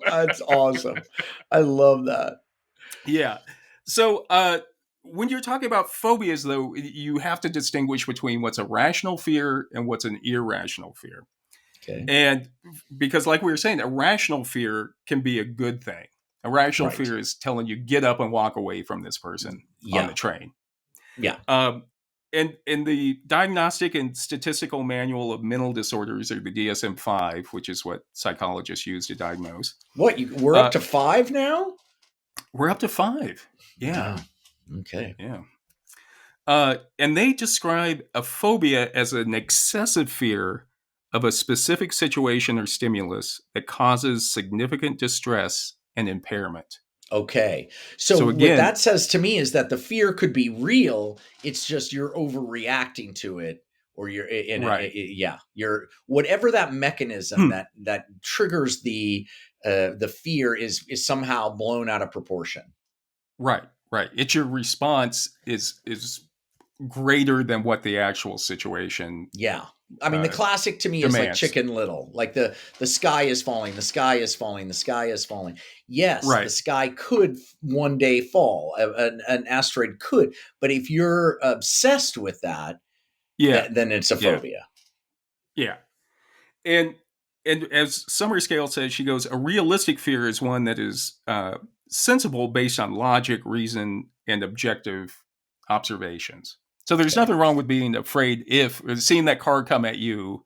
That's awesome. I love that. Yeah. So, when you're talking about phobias, though, you have to distinguish between what's a rational fear and what's an irrational fear. Okay. And because, like we were saying, a rational fear can be a good thing. A rational Right. fear is telling you, get up and walk away from this person on the Yeah. train. Yeah. Um, and in the Diagnostic and Statistical Manual of Mental Disorders, or the DSM-5, which is what psychologists use to diagnose, We're up uh, to 5 now? we're up to 5. Yeah. Wow. Okay. Yeah. And they describe a phobia as an excessive fear of a specific situation or stimulus that causes significant distress and impairment. Okay. So So what again, that says to me is that the fear could be real. It's just you're overreacting to it, or you're right, yeah, you're whatever that mechanism hmm, that triggers the fear is somehow blown out of proportion. right, right. It's your response is greater than what the actual situation Yeah. I mean, the uh, classic to me is like demands. Chicken Little, like the sky is falling, the sky is falling, the sky is falling. Yes, the Right. sky could one day fall, an asteroid could, but if you're obsessed with that, Yeah. then it's a Yeah. phobia. Yeah. And as Summer Scale says, she goes, a realistic fear is one that is sensible based on logic, reason, and objective observations. So there's Okay. nothing wrong with being afraid if seeing that car come at you.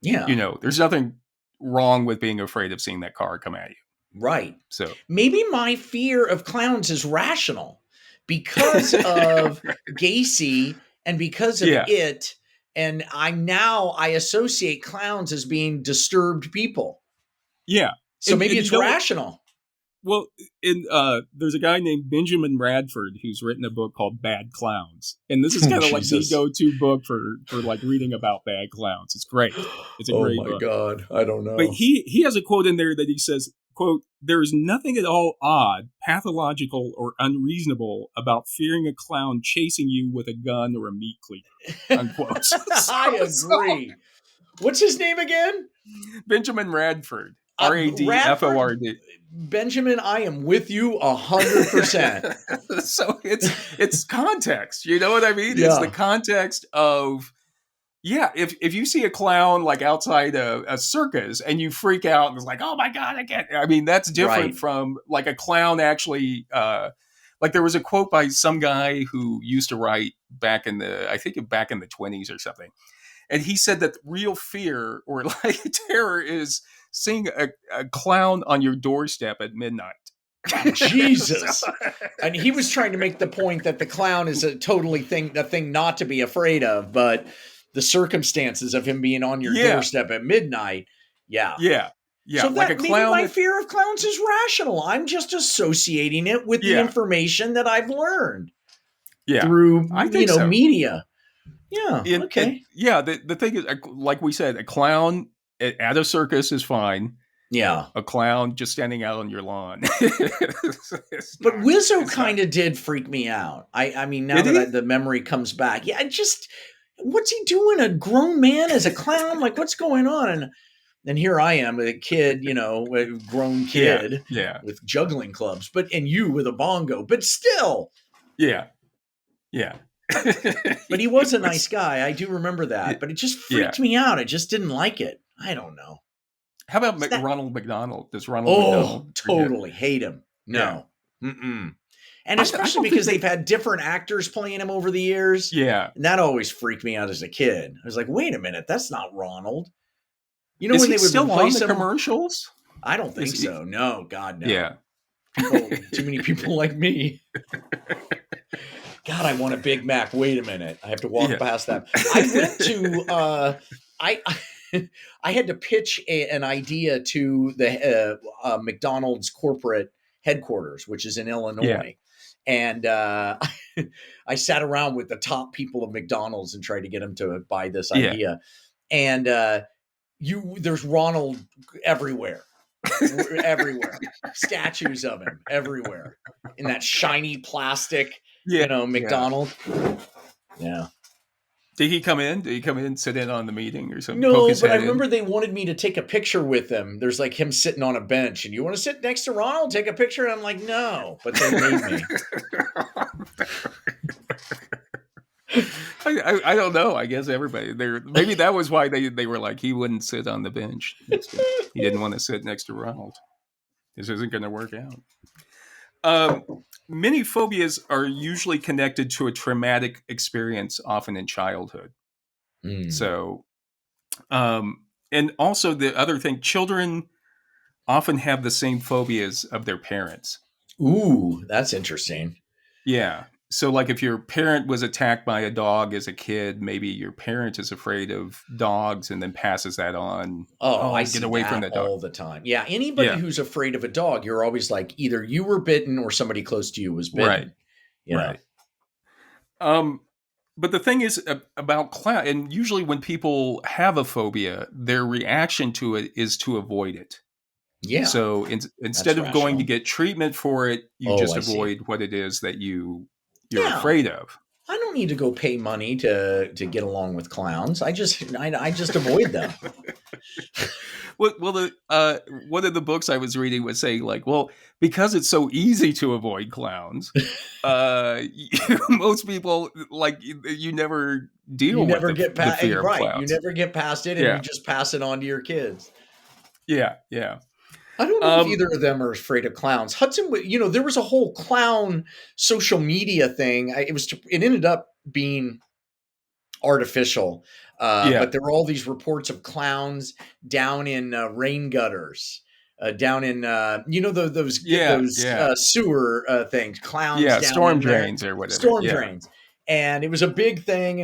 Yeah. There's nothing wrong with being afraid of seeing that car come at you. Right. So Maybe my fear of clowns is rational because of Gacy and because of yeah, it. And I associate clowns as being disturbed people. Yeah. So maybe and it's rational. Well, there's a guy named Benjamin Radford who's written a book called Bad Clowns, and this is kind of like the go-to book for like reading about bad clowns. It's great. It's a great book. Oh my God, I don't know. But he has a quote in there that he says, quote, "There is nothing at all odd, pathological, or unreasonable about fearing a clown chasing you with a gun or a meat cleaver." Unquote. I agree. What's his name again? Benjamin Radford. Radford. Benjamin, I am with you 100%. So it's context. You know what I mean? Yeah. It's the context of, if you see a clown like outside a circus and you freak out and it's like, oh my God, I can't. I mean, that's different from like a clown actually. Like there was a quote by some guy who used to write back in the 20s or something. And he said that real fear or like terror is seeing a clown on your doorstep at midnight. Jesus. And he was trying to make the point that the clown is a thing not to be afraid of, but the circumstances of him being on your doorstep at midnight. Yeah. Yeah. Yeah. So like that maybe my fear of clowns is rational. I'm just associating it with the information that I've learned through, media. Yeah. Okay. The thing is, like we said, a clown at a circus is fine. Yeah. A clown just standing out on your lawn. But Wizzo kind of did freak me out. I mean, now that the memory comes back, what's he doing? A grown man as a clown? Like, what's going on? And here I am, a kid, a grown kid with juggling clubs, and you with a bongo, but still. Yeah. Yeah. But he was a nice guy. I do remember that, but it just freaked me out. I just didn't like it. I don't know. How about Ronald McDonald? Does Ronald McDonald? Totally hate him. No. Yeah. Mm-mm. And especially because they've had different actors playing him over the years. Yeah. And that always freaked me out as a kid. I was like, wait a minute, that's not Ronald. You know, is when they would still replace on the commercials? I don't think so. No, God, no. Yeah. Too many people like me. God, I want a Big Mac. Wait a minute. I have to walk past that. I went to, I had to pitch an idea to the McDonald's corporate headquarters, which is in Illinois. Yeah. And I sat around with the top people of McDonald's and tried to get them to buy this idea. And there's Ronald everywhere. Everywhere. Statues of him everywhere. In that shiny plastic, McDonald. Yeah. Did he come in? Did he come in and sit in on the meeting or something? No, but I remember they wanted me to take a picture with him. There's like him sitting on a bench, and you want to sit next to Ronald, take a picture? And I'm like, no, but they made me. I don't know. I guess everybody maybe that was why they were like, he wouldn't sit on the bench. He didn't want to sit next to Ronald. This isn't going to work out. Many phobias are usually connected to a traumatic experience, often in childhood. So, and also the other thing, children often have the same phobias of their parents. Ooh, that's interesting. Yeah. So like if your parent was attacked by a dog as a kid, maybe your parent is afraid of dogs and then passes that on. Oh, I get away from the dog all the time. Yeah. Anybody who's afraid of a dog, you're always like, either you were bitten or somebody close to you was bitten. Right. Right. But the thing is about clown, and usually when people have a phobia, their reaction to it is to avoid it. Yeah. So instead of going to get treatment for it, you just avoid what it is that you're afraid of. I don't need to go pay money to get along with clowns. I just avoid them. Well, one of the books I was reading was saying like, well, because it's so easy to avoid clowns, most people like you never deal with the fear of clowns. You never get past it, and you just pass it on to your kids. Yeah, yeah. I don't know if either of them are afraid of clowns. Hudson, there was a whole clown social media thing. It ended up being artificial, but there were all these reports of clowns down in rain gutters, down in those sewer things. Clowns, down storm drains or whatever. Storm drains. and it was a big thing.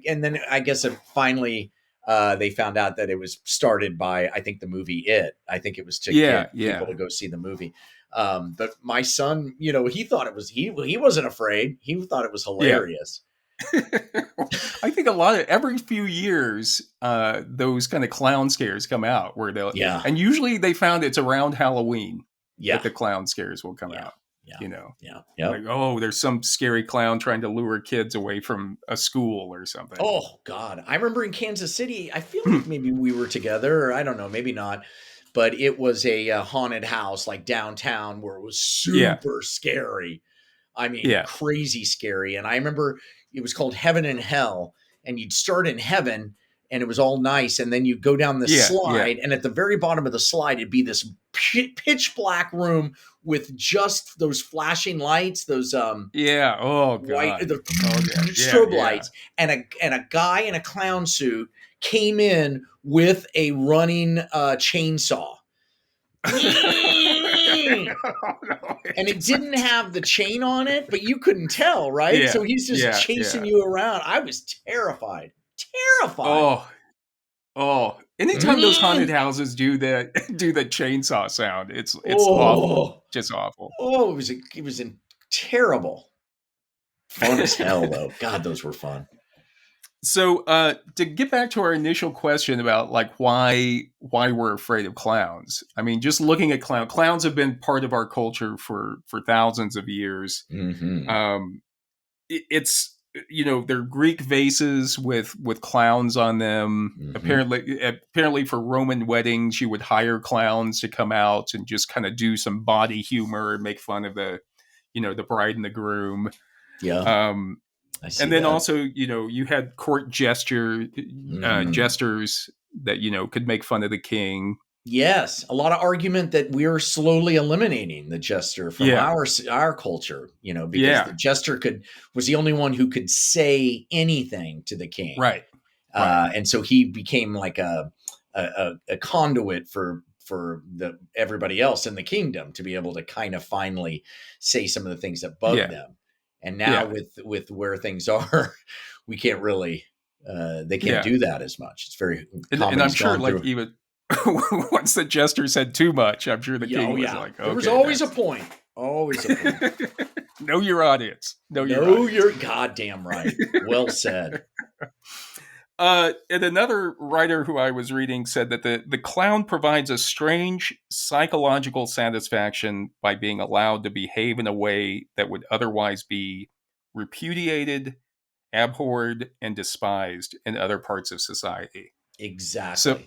And then I guess finally they found out that it was started by, I think, the movie It. I think it was to Yeah, get people yeah. to go see the movie. But my son, he thought it was, he wasn't afraid. He thought it was Yeah. hilarious. I think every few years, those kind of clown scares come out where Yeah. and usually they found it's around Halloween Yeah. that the clown scares will come Yeah. out. Yeah. Yeah. Like, oh, there's some scary clown trying to lure kids away from a school or something. Oh God. I remember in Kansas City, I feel like maybe we were together, or I don't know, maybe not, but it was a haunted house like downtown where it was super scary. I mean, Yeah. crazy scary. And I remember it was called Heaven and Hell, and you'd start in heaven and it was all nice. And then you go down the slide, and at the very bottom of the slide, it'd be this pitch black room with just those flashing lights, those Oh white, god. the strobe lights, and a guy in a clown suit came in with a running chainsaw. And it didn't have the chain on it, but you couldn't tell, right? Yeah, So he's just chasing you around. I was terrified. Oh, anytime those haunted houses do the chainsaw sound, it's awful. Just awful. Oh, it was terrible. Fun as hell though. God, those were fun. So, to get back to our initial question about like why we're afraid of clowns. I mean, just looking at clowns have been part of our culture for thousands of years. Mm-hmm. It's they're Greek vases with clowns on them. Mm-hmm. Apparently for Roman weddings, you would hire clowns to come out and just kind of do some body humor and make fun of the bride and the groom. Yeah. And then also, you had court jesters that, could make fun of the king. Yes. A lot of argument that we're slowly eliminating the jester from our culture, because the jester was the only one who could say anything to the king. Right. And so he became like a conduit for everybody else in the kingdom to be able to kind of finally say some of the things that bug them. And now with where things are, we can't really, they can't do that as much. It's very, and I'm sure like even once the jester said too much, I'm sure the king was like, okay. There was always a point. Always a point. Know your audience. Know your goddamn right. Well said. And another writer who I was reading said that the clown provides a strange psychological satisfaction by being allowed to behave in a way that would otherwise be repudiated, abhorred, and despised in other parts of society. Exactly. So,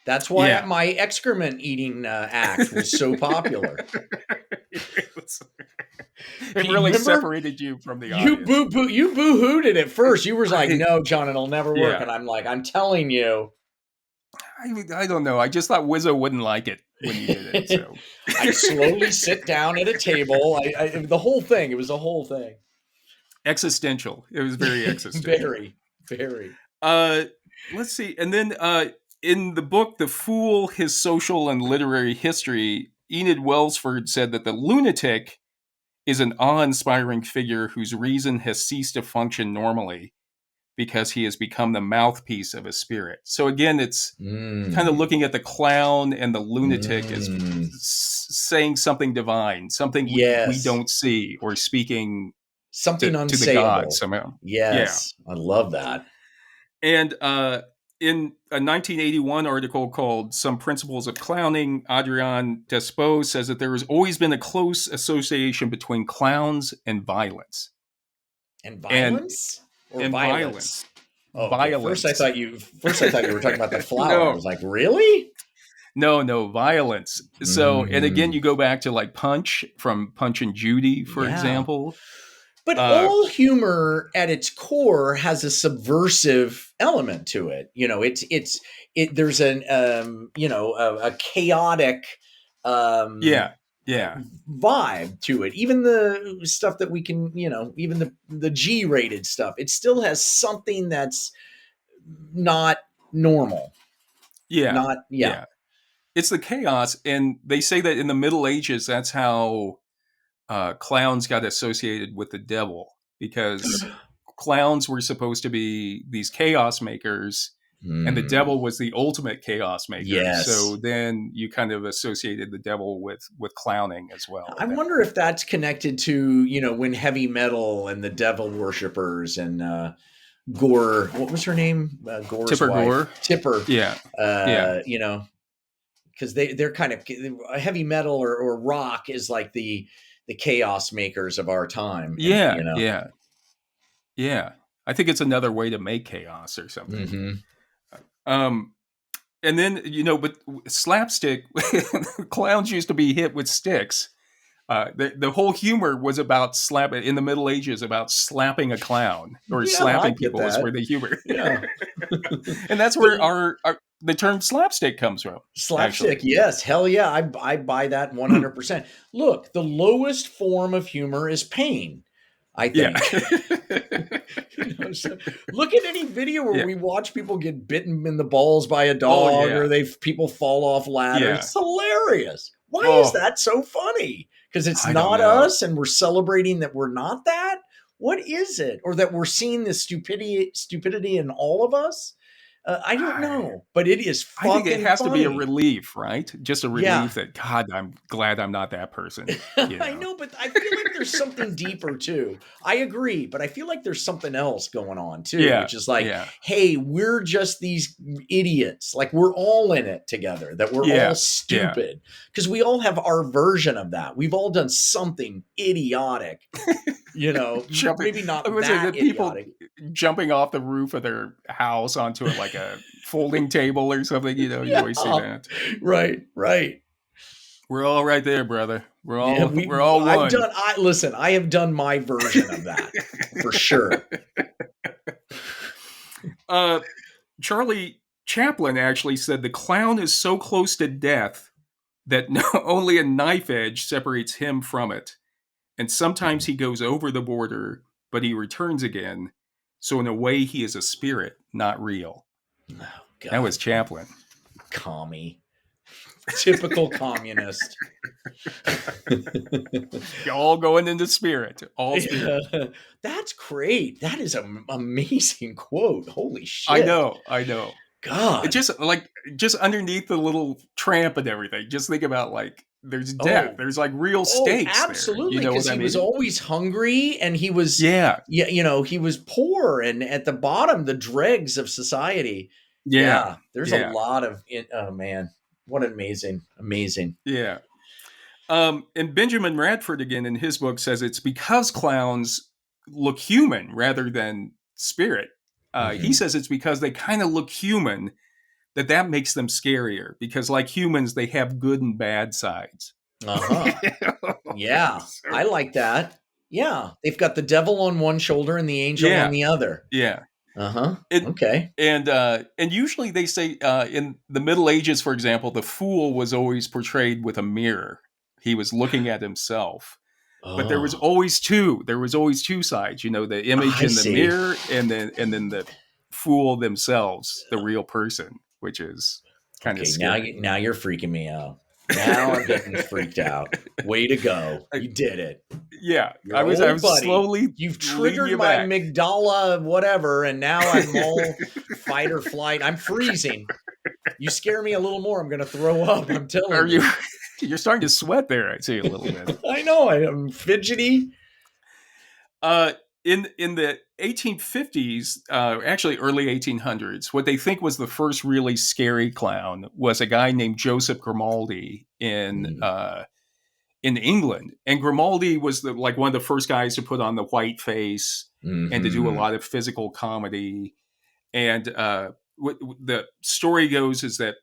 that's why my excrement eating act was so popular. It really separated you from the audience. You boo-hooed it at first. You were like, no, John, it'll never work. And I'm like, I'm telling you. I don't know. I just thought Wizzo wouldn't like it when you did it. So I slowly sit down at a table. The whole thing. It was the whole thing. Existential. It was very existential. Very, very. Let's see. And then in the book, The Fool, His Social and Literary History, Enid Welsford said that the lunatic is an awe-inspiring figure whose reason has ceased to function normally because he has become the mouthpiece of a spirit. So again, it's kind of looking at the clown and the lunatic as saying something divine, something we don't see, or speaking something to the gods somehow. Yes, I love that. And in a 1981 article called Some Principles of Clowning, Adrian Despo says that there has always been a close association between clowns and violence. And violence? And violence. Oh, okay. Violence. First I thought you were talking about the flower. No. I was like, really? No, violence. So, and again, you go back to like Punch from Punch and Judy, for example. But all humor at its core has a subversive element to it. There's an a chaotic vibe to it. Even the stuff that we can, even the G-rated stuff, it still has something that's not normal. Yeah. It's the chaos, and they say that in the Middle Ages, that's how clowns got associated with the devil, because clowns were supposed to be these chaos makers, and the devil was the ultimate chaos maker. Yes. So then you kind of associated the devil with clowning as well. I wonder if that's connected to, when heavy metal and the devil worshippers and Gore, what was her name? Gore's Tipper wife. Gore. Tipper. Yeah. Because they're kind of heavy metal or rock is like the chaos makers of our time. Yeah. And, Yeah. I think it's another way to make chaos or something. And then, but slapstick, clowns used to be hit with sticks. The whole humor was about in the Middle Ages, about slapping a clown or slapping people is where the humor. Yeah. And that's where the term slapstick comes from. Slapstick, actually. Yes. Hell yeah. I buy that 100%. Look, the lowest form of humor is pain, I think. So look at any video where we watch people get bitten in the balls by a dog or people fall off ladders. Yeah. It's hilarious. Why is that so funny? Because it's not us and we're celebrating that we're not that? What is it? Or that we're seeing the stupidity in all of us? I don't know, but it is fucking I think it has funny. To be a relief, right? Just a relief that, God, I'm glad I'm not that person. I know, but I feel like there's something deeper too. I agree, but I feel like there's something else going on too, which is like, hey, we're just these idiots. Like we're all in it together, that we're all stupid because we all have our version of that. We've all done something idiotic. Maybe not that idiotic. Jumping off the roof of their house onto like a folding table or something, you always see that. Right. We're all right there, brother. We're all one. Listen, I have done my version of that for sure. Charlie Chaplin actually said the clown is so close to death that only a knife edge separates him from it. And sometimes he goes over the border, but he returns again. So in a way, he is a spirit, not real. Oh, God. That was Chaplin. Commie. Typical communist. All going into spirit. All spirit. Yeah. That's great. That is an amazing quote. Holy shit. I know. God. It just underneath the little tramp and everything. Just think about there's death. There's real stakes. Absolutely. Because he was always hungry and he was, he was poor and at the bottom, the dregs of society. Yeah. There's a lot of it. Oh man, what amazing. Yeah. And Benjamin Radford again in his book says it's because clowns look human rather than spirit. He says it's because they kind of look human that makes them scarier because like humans, they have good and bad sides. Yeah. I like that. Yeah. They've got the devil on one shoulder and the angel on the other. Yeah. Okay. And usually they say in the Middle Ages, for example, the fool was always portrayed with a mirror. He was looking at himself. But there was always two. There was always two sides, the image in the mirror and then the fool themselves, the real person, which is kind of scary. Now you're freaking me out. Now I'm getting freaked out. Way to go. You did it. Yeah. I was slowly. You've triggered my amygdala, whatever, and now I'm all fight or flight. I'm freezing. You scare me a little more, I'm going to throw up. I'm telling you. You're starting to sweat there, I see a little bit. I know. I'm fidgety. In the 1850s, actually early 1800s, what they think was the first really scary clown was a guy named Joseph Grimaldi in England. And Grimaldi was one of the first guys to put on the white face and to do a lot of physical comedy. And the story goes is that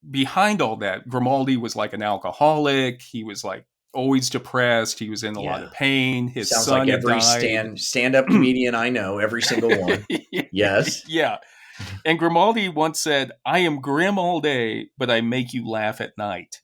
behind all that, Grimaldi was like an alcoholic. He was always depressed. He was in a lot of pain. His Sounds son like every died. stand-up comedian I know, every single one. Yes. Yeah. And Grimaldi once said, "I am grim all day, but I make you laugh at night."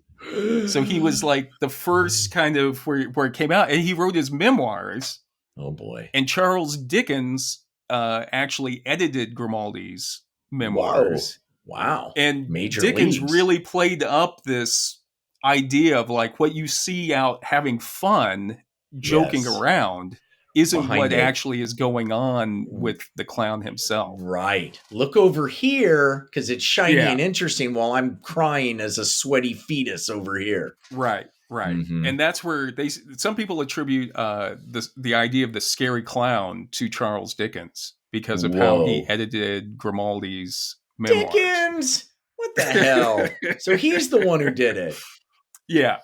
So he was the first kind of where it came out. And he wrote his memoirs. Oh, boy. And Charles Dickens actually edited Grimaldi's memoirs. Wow. And Major Dickens leagues. really played up this idea of what you see out having fun, joking around. isn't what behind it. actually is going on with the clown himself. Right. Look over here because it's shiny and interesting while I'm crying as a sweaty fetus over here. Right. Mhm. And that's where some people attribute the idea of the scary clown to Charles Dickens because of how he edited Grimaldi's memoirs. Dickens! What the hell? So he's the one who did it. Yeah.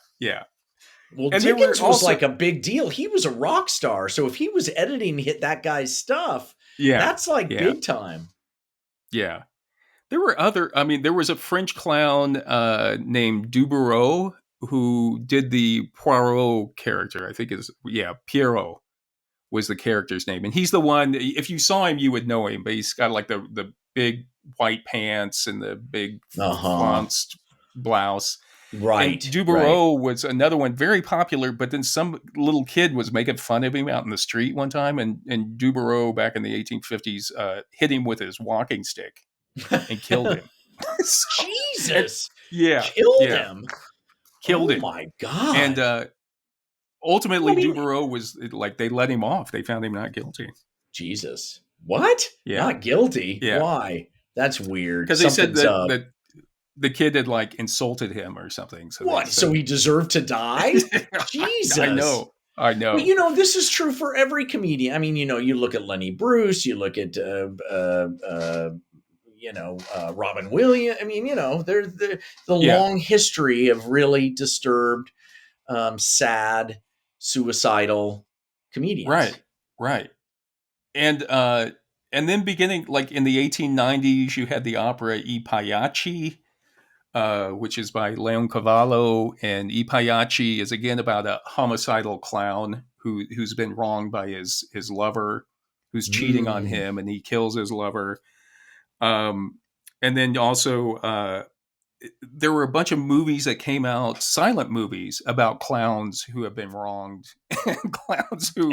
Well, and Dickens was like a big deal. He was a rock star. So if he was editing that guy's stuff, that's like big time. Yeah. There were there was a French clown named Dubureau who did the Poirot character. I think Pierrot was the character's name. And he's the one, if you saw him, you would know him, but he's got like the big white pants and the big flounced blouse. Right. And Dubureau was another one, very popular, but then some little kid was making fun of him out in the street one time, and Dubureau back in the 1850s hit him with his walking stick and killed him. Jesus! Killed him? Killed him. Oh my God. And ultimately, Dubureau was like, they let him off. They found him not guilty. Jesus. What? Yeah. Not guilty? Yeah. Why? That's weird. Because they said that the kid had like insulted him or something. So what? So he deserved to die? Jesus. I know. But this is true for every comedian. I mean, you look at Lenny Bruce, you look at Robin Williams. I mean, there's the long history of really disturbed, sad, suicidal comedians. Right. And then beginning like in the 1890s, you had the opera I Pagliacci, which is by Leoncavallo, and I Pagliacci is again about a homicidal clown who's been wronged by his lover, who's cheating on him, and he kills his lover. And then also there were a bunch of movies that came out, silent movies about clowns who have been wronged, and clowns who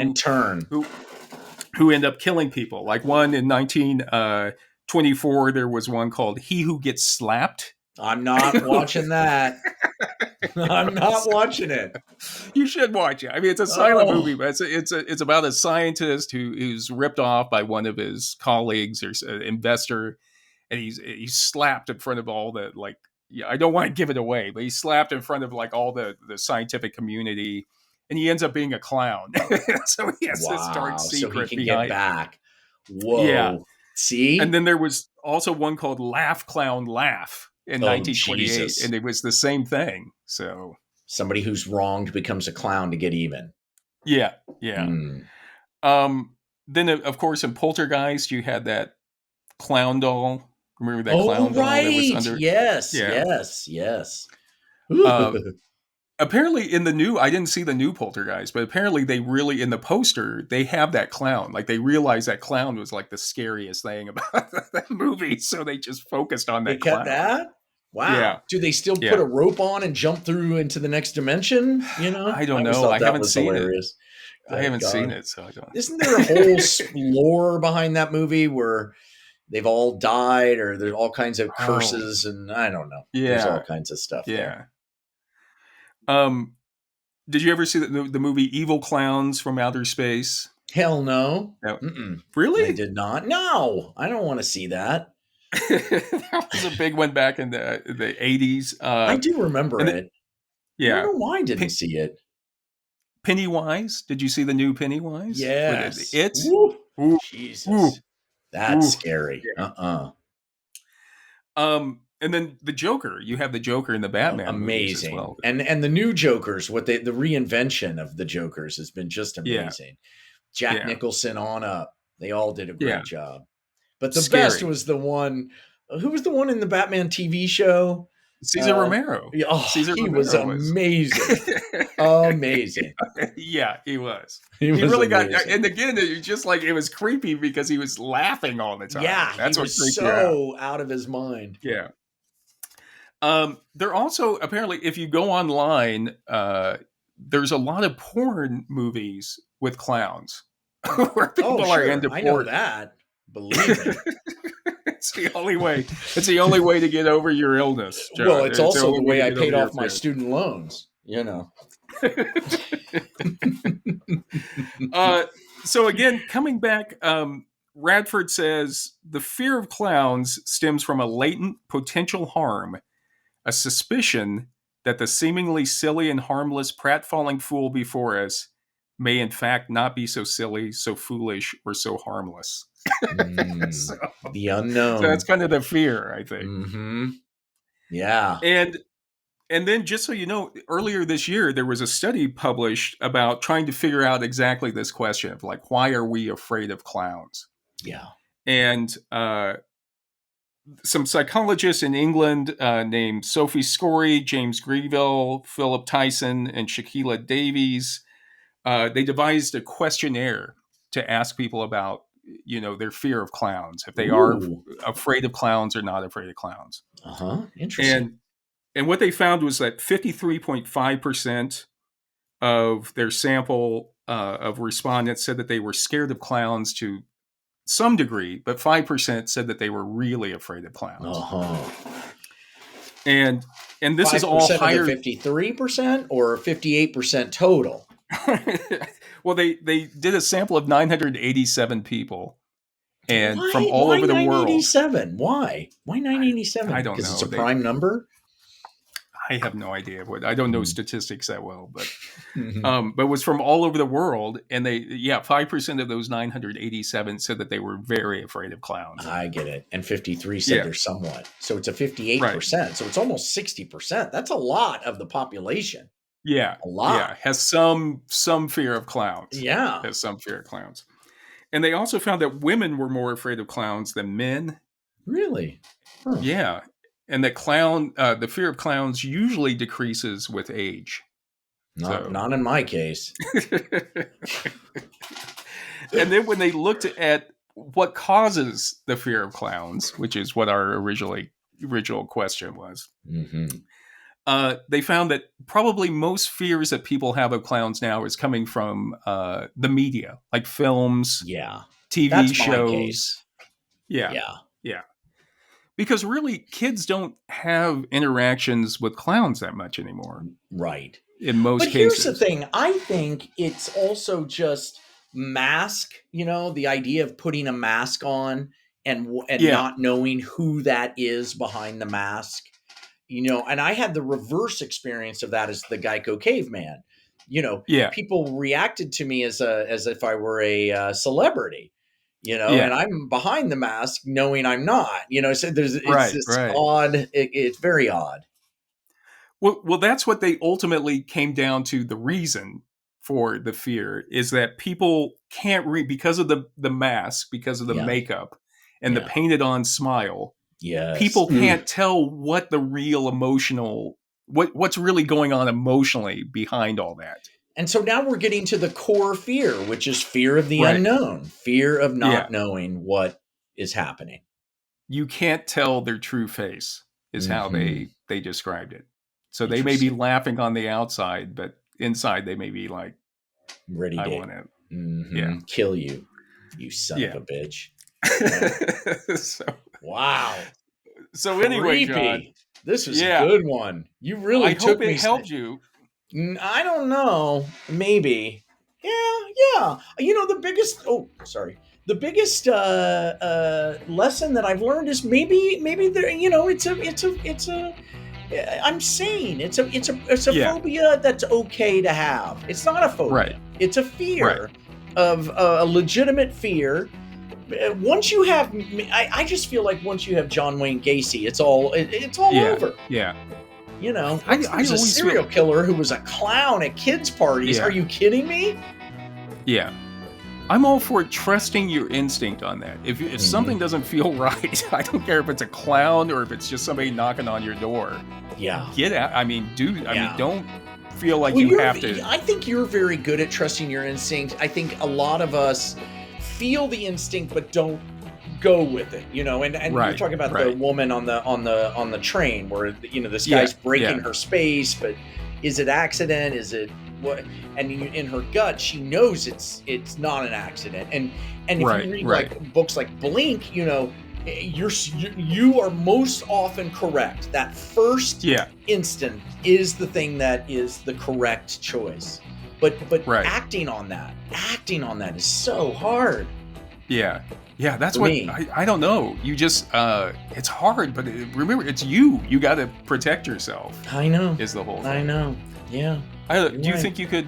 end up killing people. Like one in 1924, there was one called He Who Gets Slapped. I'm not watching that. I'm not watching it. You should watch it. I mean, it's a silent movie, but it's about a scientist who's ripped off by one of his colleagues or an investor, and he's slapped in front of all the I don't want to give it away, but he's slapped in front of like all the scientific community, and he ends up being a clown. So he has this dark secret so he can behind get back. Whoa. Yeah. See? And then there was also one called Laugh Clown Laugh in 1928, Jesus. and it was the same thing. So somebody who's wronged becomes a clown to get even. Yeah. Then of course in Poltergeist you had that clown doll. Remember that clown doll that was under? Yes. Apparently in the new, I didn't see the new Poltergeist, but apparently they really, in the poster, they have that clown. Like they realized that clown was like the scariest thing about that movie. So they just focused on that clown. They kept that? Wow. Yeah. Do they still put a rope on and jump through into the next dimension? I don't know. I haven't seen it. I haven't seen it, so I don't. Isn't there a whole lore behind that movie where they've all died, or there's all kinds of curses, and I don't know. Yeah. There's all kinds of stuff there. Did you ever see the movie Evil Clowns from Outer Space? Hell no. Really? I did not. No, I don't want to see that. That was a big one back in the 80s. I do remember it. Yeah. I don't know why I didn't see it. Pennywise? Did you see the new Pennywise? Yes. It's Jesus. That's scary. Yeah. And then the Joker. You have the Joker in the Batman. Amazing. As well. And the new Jokers, the reinvention of the Jokers has been just amazing. Jack Nicholson on up. They all did a great job. But the best was the one. Who was the one in the Batman TV show? Cesar Romero. He was amazing. Amazing. Yeah, he was. He really amazing. And again, it just like it was creepy because he was laughing all the time. Yeah, that's he was so out of his mind. Yeah. There also apparently, if you go online, there's a lot of porn movies with clowns where people are into porn. I know that. Believe me. It's the only way. It's the only way to get over your illness, John. Well, it's also the way I paid off my student loans. So again, coming back, Radford says the fear of clowns stems from a latent potential harm, a suspicion that the seemingly silly and harmless pratfalling fool before us may in fact not be so silly, so foolish, or so harmless. so, The so unknown. that's kind of the fear, I think. Mm-hmm. Yeah. And then just so you know, earlier this year there was a study published about trying to figure out exactly this question of like, why are we afraid of clowns? Yeah. And some psychologists in England named Sophie Scory, James Greville, Philip Tyson, and Shaquila Davies, they devised a questionnaire to ask people about, their fear of clowns, if they are Ooh. afraid of clowns or not afraid of clowns. Interesting. And what they found was that 53.5% of their sample of respondents said that they were scared of clowns to some degree, but 5% said that they were really afraid of clowns. And this is all higher. Of the 53% or 58% total? Well, they did a sample of 987 people, and why, from all over the world. 987? Why 987? I don't know. Because it's a prime number. I have no idea what. I don't know statistics that well, but but it was from all over the world, and 5% of those 987 said that they were very afraid of clowns. I get it, and 53 said they're somewhat. So it's a 58%. Right. So it's almost 60%. That's a lot of the population. Yeah, a lot. Yeah, has some fear of clowns. Yeah, has some fear of clowns, and they also found that women were more afraid of clowns than men. Really? Huh. Yeah. And the fear of clowns usually decreases with age. Not in my case. And then when they looked at what causes the fear of clowns, which is what our original question was, they found that probably most fears that people have of clowns now is coming from the media, like films, TV That's shows. My case. Yeah. Because really, kids don't have interactions with clowns that much anymore. Right. In most cases. But here's the thing. I think it's also just mask, the idea of putting a mask on and not knowing who that is behind the mask. And I had the reverse experience of that as the Geico caveman. People reacted to me as if I were a celebrity. And I'm behind the mask knowing I'm not, so it's this odd, it's very odd. Well, that's what they ultimately came down to. The reason for the fear is that people can't read because of the mask, because of the makeup and the painted on smile. Yes. People can't tell what the real what's really going on emotionally behind all that. And so now we're getting to the core fear, which is fear of the unknown, fear of not knowing what is happening. You can't tell their true face is how they described it. So they may be laughing on the outside, but inside they may be like, ready to want to kill you, you son of a bitch. Wow. So anyway, Creepy. John, this was a good one. You really took me. I hope it helped you. I don't know. Maybe. Yeah. The biggest. The biggest lesson that I've learned is maybe there. It's a. I'm sane. It's a phobia that's okay to have. It's not a phobia. Right. It's a fear of a legitimate fear. Once you have, I just feel like once you have John Wayne Gacy, it's all over. Yeah. There's a serial killer who was a clown at kids' parties. Are you kidding me? Yeah. I'm all for trusting your instinct on that. If something doesn't feel right, I don't care if it's a clown or if it's just somebody knocking on your door. Yeah. Get out. I mean, don't feel like you have to. I think you're very good at trusting your instinct. I think a lot of us feel the instinct but don't go with it, and you're talking about the woman on the train where this guy's breaking her space, but is it accident? Is it what? And in her gut she knows it's not an accident, and if you read like books like Blink, you are most often correct. That first instant is the thing that is the correct choice. But Right. acting on that is so hard. Yeah. Yeah, that's For what me. I don't know. You just it's hard, but remember, it's you. You got to protect yourself. I know. Is the whole thing. I know. Yeah. Do you right. think you could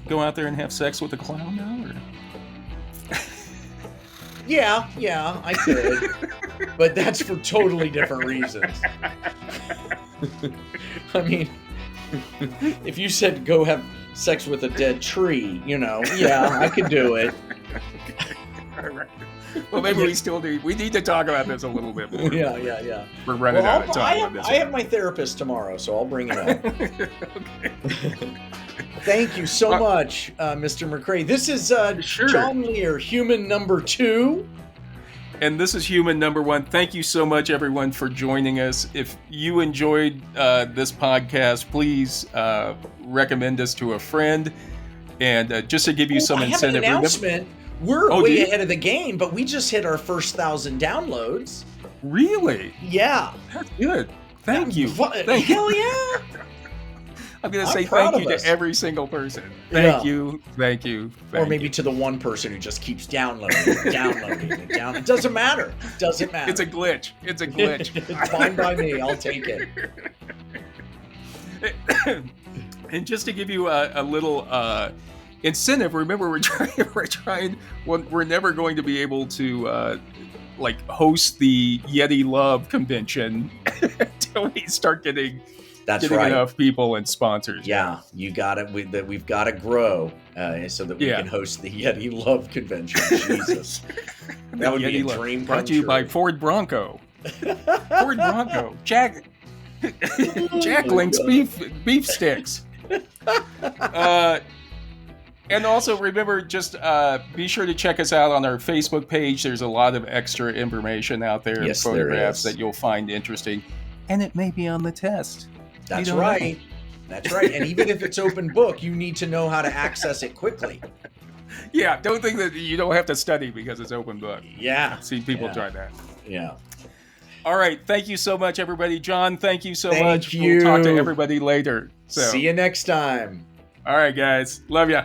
go out there and have sex with a clown now? Or? Yeah, I could. But that's for totally different reasons. I mean, if you said go have sex with a dead tree, yeah, I could do it. Well, maybe we need to talk about this a little bit more. Yeah. We're running out of time on this. I have my therapist tomorrow, so I'll bring it up. Okay. Thank you so much, Mr. McCray. This is Sure. John Lehr, human number 2. And this is human number 1. Thank you so much, everyone, for joining us. If you enjoyed this podcast, please recommend us to a friend. And just to give you some incentive. I have an announcement. We're Oh, way ahead of the game, but we just hit our first 1,000 downloads. Really? Yeah. That's good. Thank you. Hell yeah. I'm going to say proud thank you of us. to every single person. Thank you. Or maybe to the one person who just keeps downloading. It doesn't matter. It's a glitch. It's Fine by me. I'll take it. And just to give you a little incentive, remember we're never going to be able to host the Yeti Love convention until we start getting enough people and sponsors. Yeah, you got it. We've got to grow so that we can host the Yeti Love convention. Jesus, that would be a dream come brought to you by Ford Bronco. Ford Bronco. Jack Link's beef sticks. And also remember, just be sure to check us out on our Facebook page. There's a lot of extra information out there, yes, photographs that you'll find interesting, and it may be on the test. That's right. That's right. And even if it's open book, you need to know how to access it quickly. Yeah, don't think that you don't have to study because it's open book. Yeah. See people try that. Yeah. All right. Thank you so much, everybody. John, thank you so much. Thank you. We'll talk to everybody later. So. See you next time. All right, guys. Love ya.